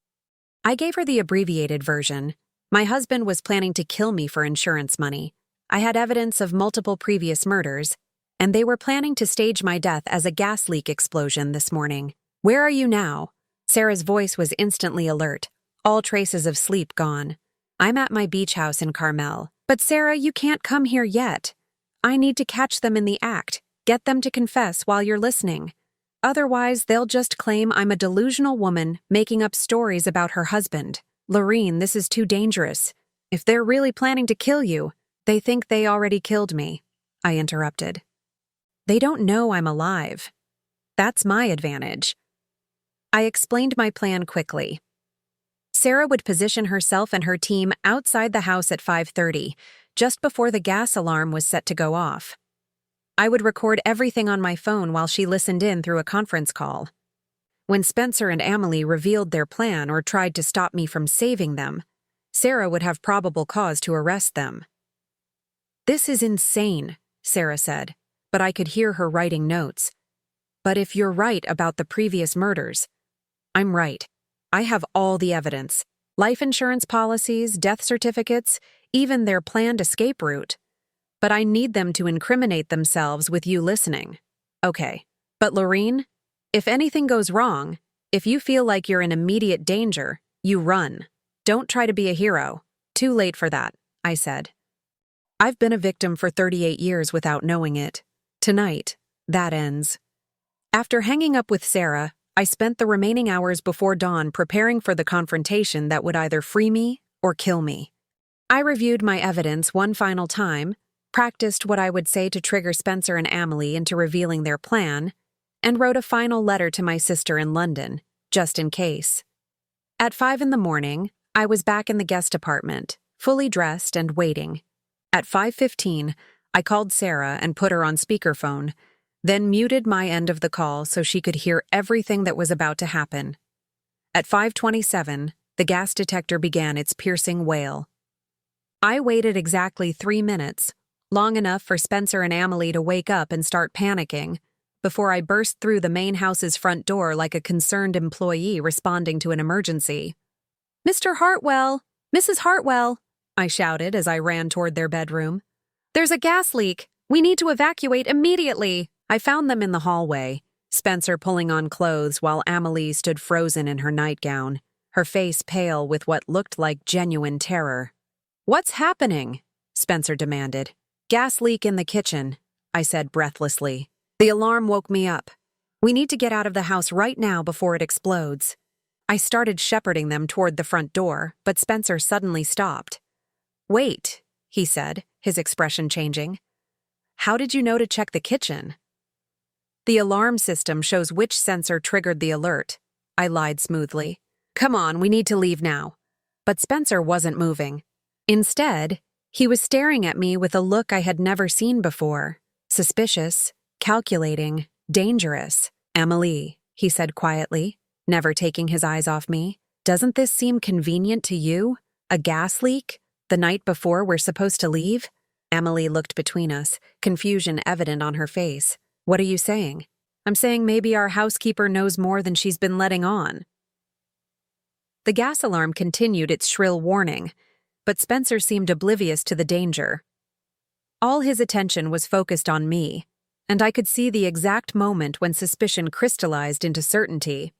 I gave her the abbreviated version. My husband was planning to kill me for insurance money. I had evidence of multiple previous murders, and they were planning to stage my death as a gas leak explosion this morning. "Where are you now?" Sarah's voice was instantly alert, all traces of sleep gone. "I'm at my beach house in Carmel." "But Sarah, you can't come here yet. I need to catch them in the act, get them to confess while you're listening. Otherwise, they'll just claim I'm a delusional woman making up stories about her husband. Lorene, this is too dangerous. If they're really planning to kill you, they think they already killed me," I interrupted. "They don't know I'm alive. That's my advantage." I explained my plan quickly. Sarah would position herself and her team outside the house at 5:30, just before the gas alarm was set to go off. I would record everything on my phone while she listened in through a conference call. When Spencer and Amelie revealed their plan or tried to stop me from saving them, Sarah would have probable cause to arrest them. "This is insane," Sarah said. but I could hear her writing notes. But if you're right about the previous murders, I'm right. I have all the evidence. Life insurance policies, death certificates, even their planned escape route. But I need them to incriminate themselves with you listening. Okay. But Lorene, if anything goes wrong, if you feel like you're in immediate danger, you run. Don't try to be a hero. Too late for that, I said. I've been a victim for 38 years without knowing it. Tonight, that ends. After hanging up with Sarah, I spent the remaining hours before dawn preparing for the confrontation that would either free me or kill me. I reviewed my evidence one final time, practiced what I would say to trigger Spencer and Amelie into revealing their plan, and wrote a final letter to my sister in London, just in case. At 5 a.m, I was back in the guest apartment, fully dressed and waiting. At 5:15, I called Sarah and put her on speakerphone, then muted my end of the call so she could hear everything that was about to happen. At 5:27, the gas detector began its piercing wail. I waited exactly 3 minutes, long enough for Spencer and Amelie to wake up and start panicking, before I burst through the main house's front door like a concerned employee responding to an emergency. "Mr. Hartwell! Mrs. Hartwell!" I shouted as I ran toward their bedroom. "There's a gas leak! We need to evacuate immediately!" I found them in the hallway, Spencer pulling on clothes while Amelie stood frozen in her nightgown, her face pale with what looked like genuine terror. "What's happening?" Spencer demanded. "Gas leak in the kitchen," I said breathlessly. "The alarm woke me up. We need to get out of the house right now before it explodes." I started shepherding them toward the front door, but Spencer suddenly stopped. "Wait," he said, his expression changing. "How did you know to check the kitchen?" "The alarm system shows which sensor triggered the alert," I lied smoothly. "Come on, we need to leave now." But Spencer wasn't moving. Instead, he was staring at me with a look I had never seen before. Suspicious, calculating, dangerous. "Amelie," he said quietly, never taking his eyes off me, "doesn't this seem convenient to you? A gas leak? The night before we're supposed to leave?" Amelie looked between us, confusion evident on her face. "What are you saying?" "I'm saying maybe our housekeeper knows more than she's been letting on." The gas alarm continued its shrill warning, but Spencer seemed oblivious to the danger. All his attention was focused on me, and I could see the exact moment when suspicion crystallized into certainty.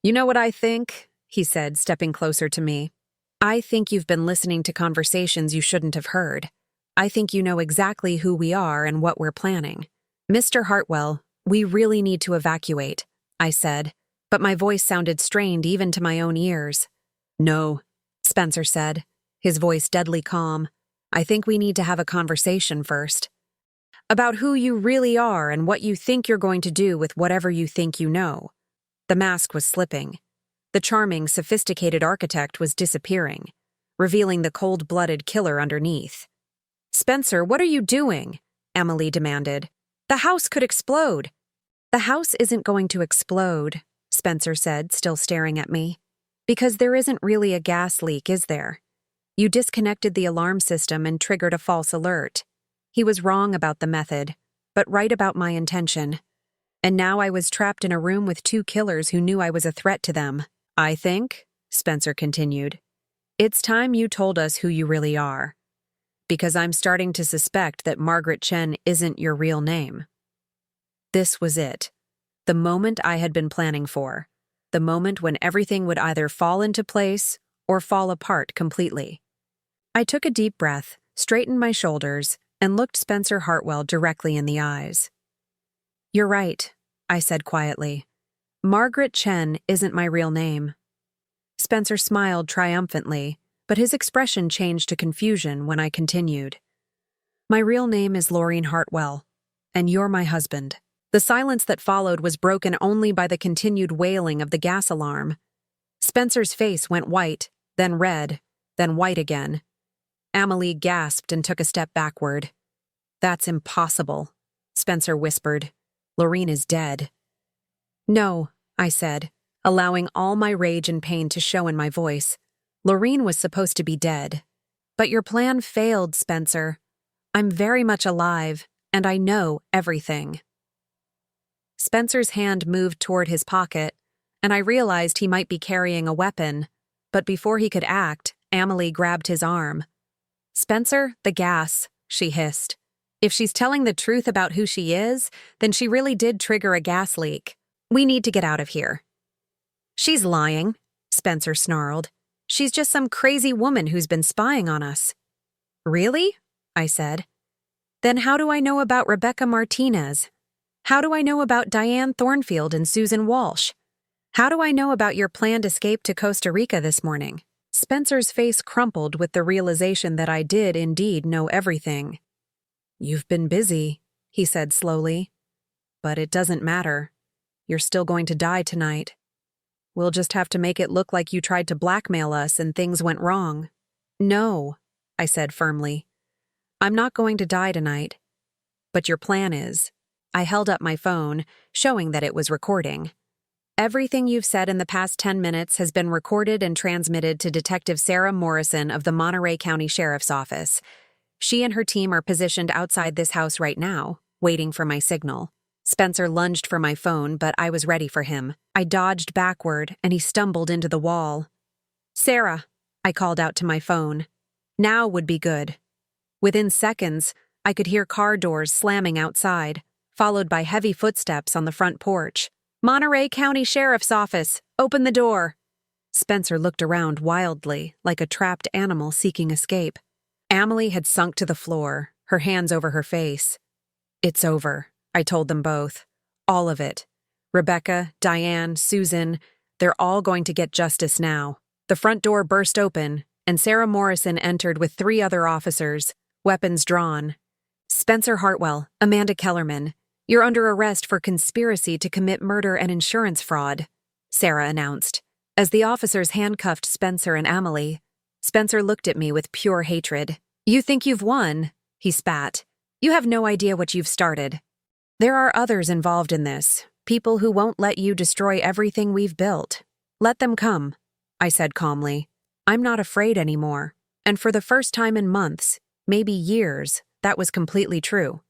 "You know what I think?" he said, stepping closer to me. "I think you've been listening to conversations you shouldn't have heard. I think you know exactly who we are and what we're planning. Mr. Hartwell, we really need to evacuate," I said, but my voice sounded strained even to my own ears. "No," Spencer said, his voice deadly calm. "I think we need to have a conversation first. About who you really are and what you think you're going to do with whatever you think you know." The mask was slipping. The charming, sophisticated architect was disappearing, revealing the cold-blooded killer underneath. "Spencer, what are you doing?" Amelie demanded. "The house could explode." "The house isn't going to explode," Spencer said, still staring at me. "Because there isn't really a gas leak, is there? You disconnected the alarm system and triggered a false alert." He was wrong about the method, but right about my intention. And now I was trapped in a room with two killers who knew I was a threat to them. "I think," Spencer continued, "it's time you told us who you really are. Because I'm starting to suspect that Margaret Chen isn't your real name." This was it. The moment I had been planning for. The moment when everything would either fall into place or fall apart completely. I took a deep breath, straightened my shoulders, and looked Spencer Hartwell directly in the eyes. "You're right," I said quietly. "Margaret Chen isn't my real name." Spencer smiled triumphantly, but his expression changed to confusion when I continued. "My real name is Lorene Hartwell, and you're my husband." The silence that followed was broken only by the continued wailing of the gas alarm. Spencer's face went white, then red, then white again. Amelie gasped and took a step backward. "That's impossible," Spencer whispered. "Lorene is dead." "No," I said, allowing all my rage and pain to show in my voice. "Lorene was supposed to be dead. But your plan failed, Spencer. I'm very much alive, and I know everything." Spencer's hand moved toward his pocket, and I realized he might be carrying a weapon, but before he could act, Amelie grabbed his arm. "Spencer, the gas," she hissed. "If she's telling the truth about who she is, then she really did trigger a gas leak. We need to get out of here." "She's lying," Spencer snarled. "She's just some crazy woman who's been spying on us." "Really?" I said. "Then how do I know about Rebecca Martinez? How do I know about Diane Thornfield and Susan Walsh? How do I know about your planned escape to Costa Rica this morning?" Spencer's face crumpled with the realization that I did indeed know everything. "You've been busy," he said slowly. "But it doesn't matter. You're still going to die tonight. We'll just have to make it look like you tried to blackmail us and things went wrong." "No," I said firmly. "I'm not going to die tonight. But your plan is." I held up my phone, showing that it was recording. "Everything you've said in the past 10 minutes has been recorded and transmitted to Detective Sarah Morrison of the Monterey County Sheriff's Office. She and her team are positioned outside this house right now, waiting for my signal." Spencer lunged for my phone, but I was ready for him. I dodged backward, and he stumbled into the wall. "Sarah," I called out to my phone. "Now would be good." Within seconds, I could hear car doors slamming outside, followed by heavy footsteps on the front porch. "Monterey County Sheriff's Office, open the door." Spencer looked around wildly, like a trapped animal seeking escape. Amelie had sunk to the floor, her hands over her face. "It's over," I told them both. "All of it. Rebecca, Diane, Susan, they're all going to get justice now." The front door burst open, and Sarah Morrison entered with 3 other officers, weapons drawn. "Spencer Hartwell, Amanda Kellerman, you're under arrest for conspiracy to commit murder and insurance fraud," Sarah announced. As the officers handcuffed Spencer and Amelie, Spencer looked at me with pure hatred. "You think you've won?" he spat. "You have no idea what you've started. There are others involved in this, people who won't let you destroy everything we've built. Let them come," I said calmly. "I'm not afraid anymore." And for the first time in months, maybe years, that was completely true.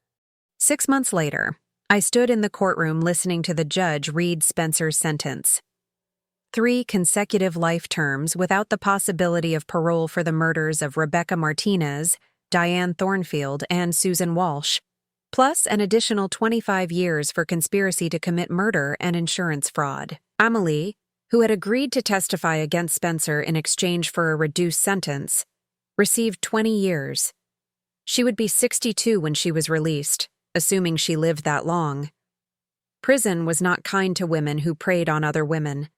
6 months later, I stood in the courtroom listening to the judge read Spencer's sentence. 3 consecutive life terms without the possibility of parole for the murders of Rebecca Martinez, Diane Thornfield, and Susan Walsh, plus an additional 25 years for conspiracy to commit murder and insurance fraud. Amelie, who had agreed to testify against Spencer in exchange for a reduced sentence, received 20 years. She would be 62 when she was released, assuming she lived that long. Prison was not kind to women who preyed on other women.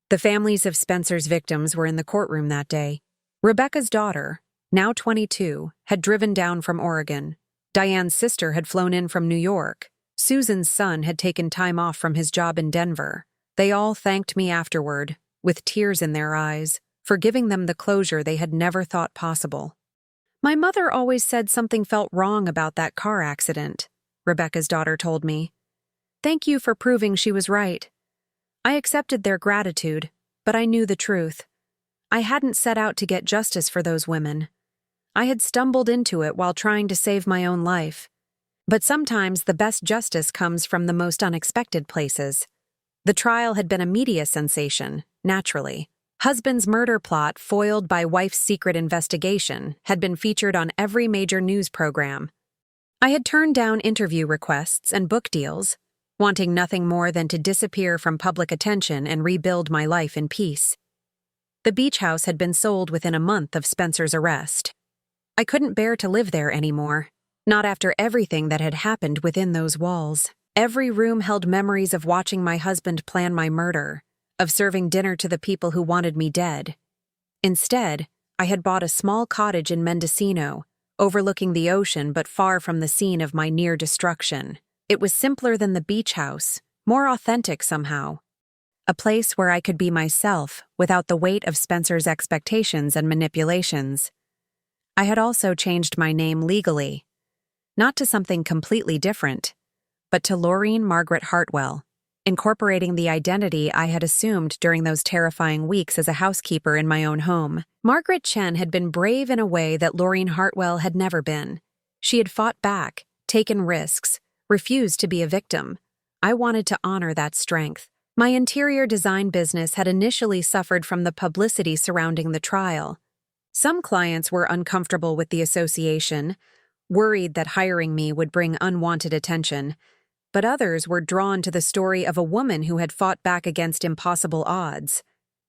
The families of Spencer's victims were in the courtroom that day. Rebecca's daughter, now 22, had driven down from Oregon. Diane's sister had flown in from New York. Susan's son had taken time off from his job in Denver. They all thanked me afterward, with tears in their eyes, for giving them the closure they had never thought possible. "My mother always said something felt wrong about that car accident," Rebecca's daughter told me. "Thank you for proving she was right. I accepted their gratitude, but I knew the truth. I hadn't set out to get justice for those women. I had stumbled into it while trying to save my own life. But sometimes the best justice comes from the most unexpected places." The trial had been a media sensation, naturally. Husband's murder plot foiled by wife's secret investigation had been featured on every major news program. I had turned down interview requests and book deals, wanting nothing more than to disappear from public attention and rebuild my life in peace. The beach house had been sold within a month of Spencer's arrest. I couldn't bear to live there anymore, not after everything that had happened within those walls. Every room held memories of watching my husband plan my murder, of serving dinner to the people who wanted me dead. Instead, I had bought a small cottage in Mendocino, overlooking the ocean but far from the scene of my near destruction. It was simpler than the beach house, more authentic somehow. A place where I could be myself without the weight of Spencer's expectations and manipulations. I had also changed my name legally, not to something completely different, but to Laureen Margaret Hartwell, incorporating the identity I had assumed during those terrifying weeks as a housekeeper in my own home. Margaret Chen had been brave in a way that Laureen Hartwell had never been. She had fought back, taken risks, refused to be a victim. I wanted to honor that strength. My interior design business had initially suffered from the publicity surrounding the trial. Some clients were uncomfortable with the association, worried that hiring me would bring unwanted attention, but others were drawn to the story of a woman who had fought back against impossible odds.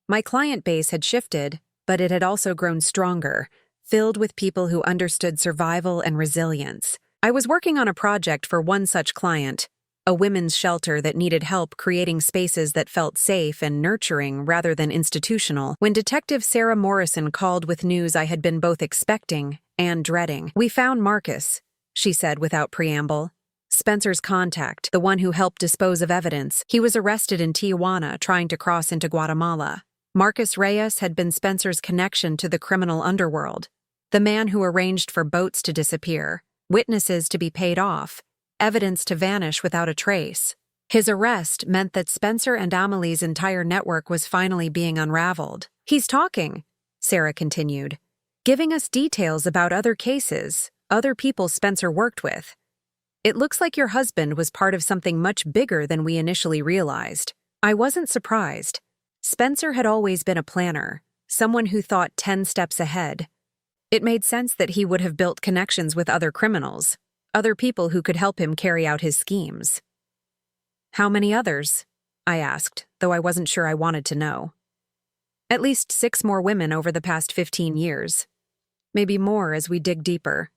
My client base had shifted, but it had also grown stronger, filled with people who understood survival and resilience. I was working on a project for one such client, a women's shelter that needed help creating spaces that felt safe and nurturing rather than institutional, when Detective Sarah Morrison called with news I had been both expecting and dreading. "We found Marcus," she said without preamble. "Spencer's contact, the one who helped dispose of evidence. He was arrested in Tijuana trying to cross into Guatemala. Marcus Reyes had been Spencer's connection to the criminal underworld, the man who arranged for boats to disappear, witnesses to be paid off, evidence to vanish without a trace. His arrest meant that Spencer and Amelie's entire network was finally being unraveled. He's talking," Sarah continued, "giving us details about other cases, other people Spencer worked with. It looks like your husband was part of something much bigger than we initially realized." I wasn't surprised. Spencer had always been a planner, someone who thought 10 steps ahead. It made sense that he would have built connections with other criminals, other people who could help him carry out his schemes. "How many others?" I asked, though I wasn't sure I wanted to know. "At least 6 more women over the past 15 years. Maybe more as we dig deeper."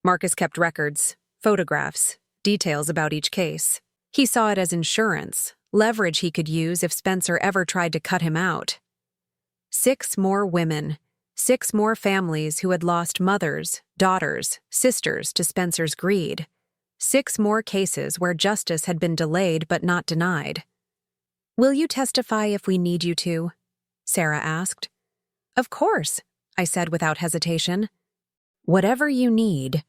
Marcus kept records, photographs, details about each case. He saw it as insurance, leverage he could use if Spencer ever tried to cut him out. 6 more women. 6 more families who had lost mothers, daughters, sisters to Spencer's greed. 6 more cases where justice had been delayed but not denied. "Will you testify if we need you to?" Sarah asked. "Of course," I said without hesitation. "Whatever you need."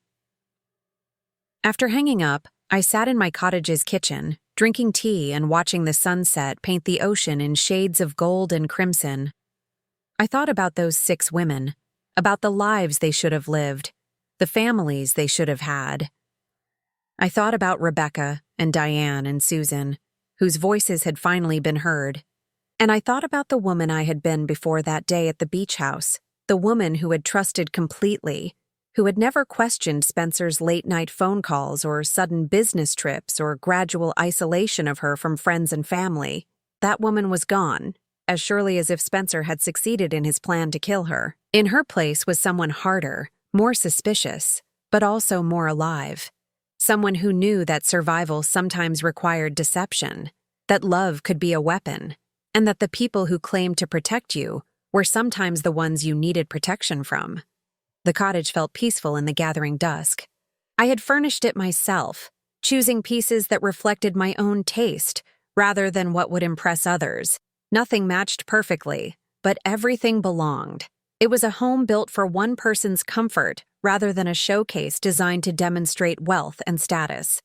After hanging up, I sat in my cottage's kitchen, drinking tea and watching the sunset paint the ocean in shades of gold and crimson. I thought about those 6 women, about the lives they should have lived, the families they should have had. I thought about Rebecca and Diane and Susan, whose voices had finally been heard. And I thought about the woman I had been before that day at the beach house, the woman who had trusted completely, who had never questioned Spencer's late-night phone calls or sudden business trips or gradual isolation of her from friends and family. That woman was gone, as surely as if Spencer had succeeded in his plan to kill her. In her place was someone harder, more suspicious, but also more alive. Someone who knew that survival sometimes required deception, that love could be a weapon, and that the people who claimed to protect you were sometimes the ones you needed protection from. The cottage felt peaceful in the gathering dusk. I had furnished it myself, choosing pieces that reflected my own taste rather than what would impress others. Nothing matched perfectly, but everything belonged. It was a home built for one person's comfort rather than a showcase designed to demonstrate wealth and status.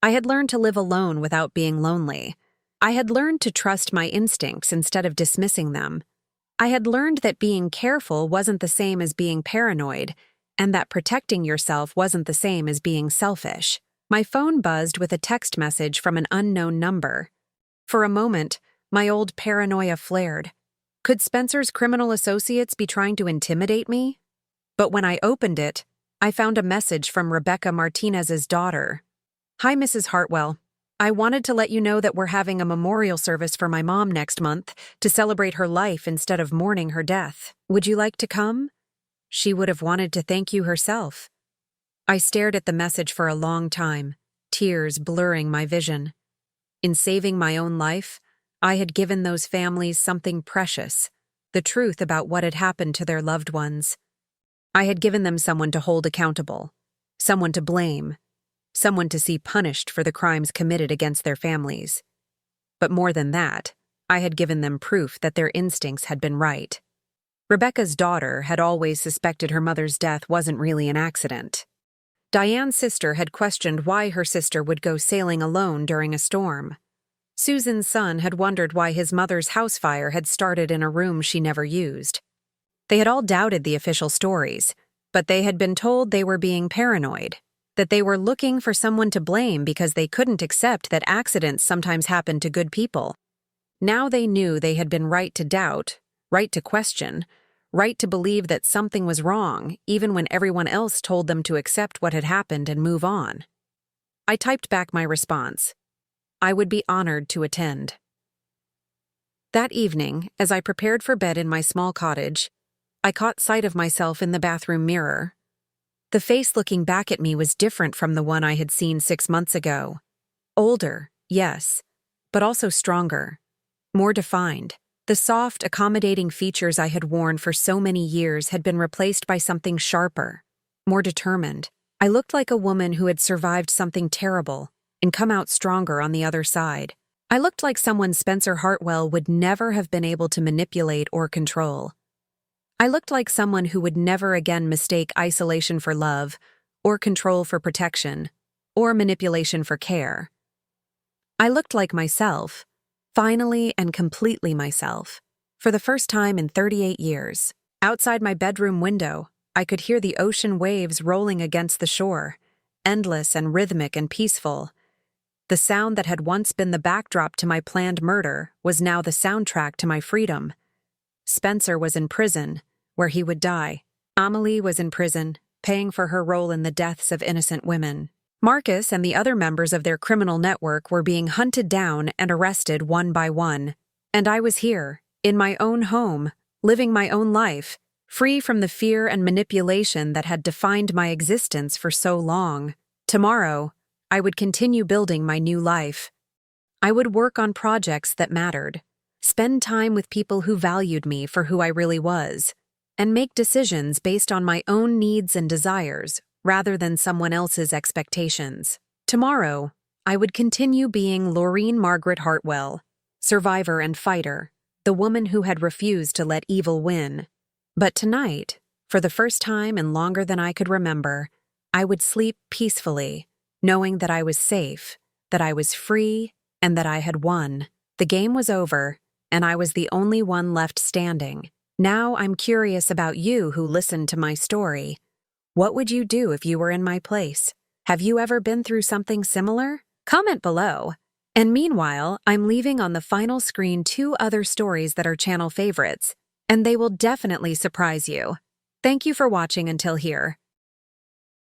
I had learned to live alone without being lonely. I had learned to trust my instincts instead of dismissing them. I had learned that being careful wasn't the same as being paranoid, and that protecting yourself wasn't the same as being selfish. My phone buzzed with a text message from an unknown number. For a moment, my old paranoia flared. Could Spencer's criminal associates be trying to intimidate me? But when I opened it, I found a message from Rebecca Martinez's daughter. "Hi, Mrs. Hartwell. I wanted to let you know that we're having a memorial service for my mom next month to celebrate her life instead of mourning her death. Would you like to come? She would have wanted to thank you herself." I stared at the message for a long time, tears blurring my vision. In saving my own life, I had given those families something precious, the truth about what had happened to their loved ones. I had given them someone to hold accountable, someone to blame, someone to see punished for the crimes committed against their families. But more than that, I had given them proof that their instincts had been right. Rebecca's daughter had always suspected her mother's death wasn't really an accident. Diane's sister had questioned why her sister would go sailing alone during a storm. Susan's son had wondered why his mother's house fire had started in a room she never used. They had all doubted the official stories, but they had been told they were being paranoid. that they were looking for someone to blame because they couldn't accept that accidents sometimes happen to good people. Now they knew they had been right to doubt, right to question, right to believe that something was wrong, even when everyone else told them to accept what had happened and move on. I typed back my response. I would be honored to attend. That evening, as I prepared for bed in my small cottage, I caught sight of myself in the bathroom mirror. The face looking back at me was different from the one I had seen 6 months ago. Older, yes, but also stronger, more defined. The soft, accommodating features I had worn for so many years had been replaced by something sharper, more determined. I looked like a woman who had survived something terrible and come out stronger on the other side. I looked like someone Spencer Hartwell would never have been able to manipulate or control. I looked like someone who would never again mistake isolation for love, or control for protection, or manipulation for care. I looked like myself, finally and completely myself, for the first time in 38 years. Outside my bedroom window, I could hear the ocean waves rolling against the shore, endless and rhythmic and peaceful. The sound that had once been the backdrop to my planned murder was now the soundtrack to my freedom. Spencer was in prison, where he would die. Amelie was in prison, paying for her role in the deaths of innocent women. Marcus and the other members of their criminal network were being hunted down and arrested one by one. And I was here, in my own home, living my own life, free from the fear and manipulation that had defined my existence for so long. Tomorrow, I would continue building my new life. I would work on projects that mattered, spend time with people who valued me for who I really was, and make decisions based on my own needs and desires rather than someone else's expectations. Tomorrow, I would continue being Laureen Margaret Hartwell, survivor and fighter, the woman who had refused to let evil win. But tonight, for the first time and longer than I could remember, I would sleep peacefully, knowing that I was safe, that I was free, and that I had won. The game was over, and I was the only one left standing. Now I'm curious about you who listened to my story. What would you do if you were in my place? Have you ever been through something similar? Comment below. And meanwhile, I'm leaving on the final screen 2 other stories that are channel favorites, and they will definitely surprise you. Thank you for watching until here.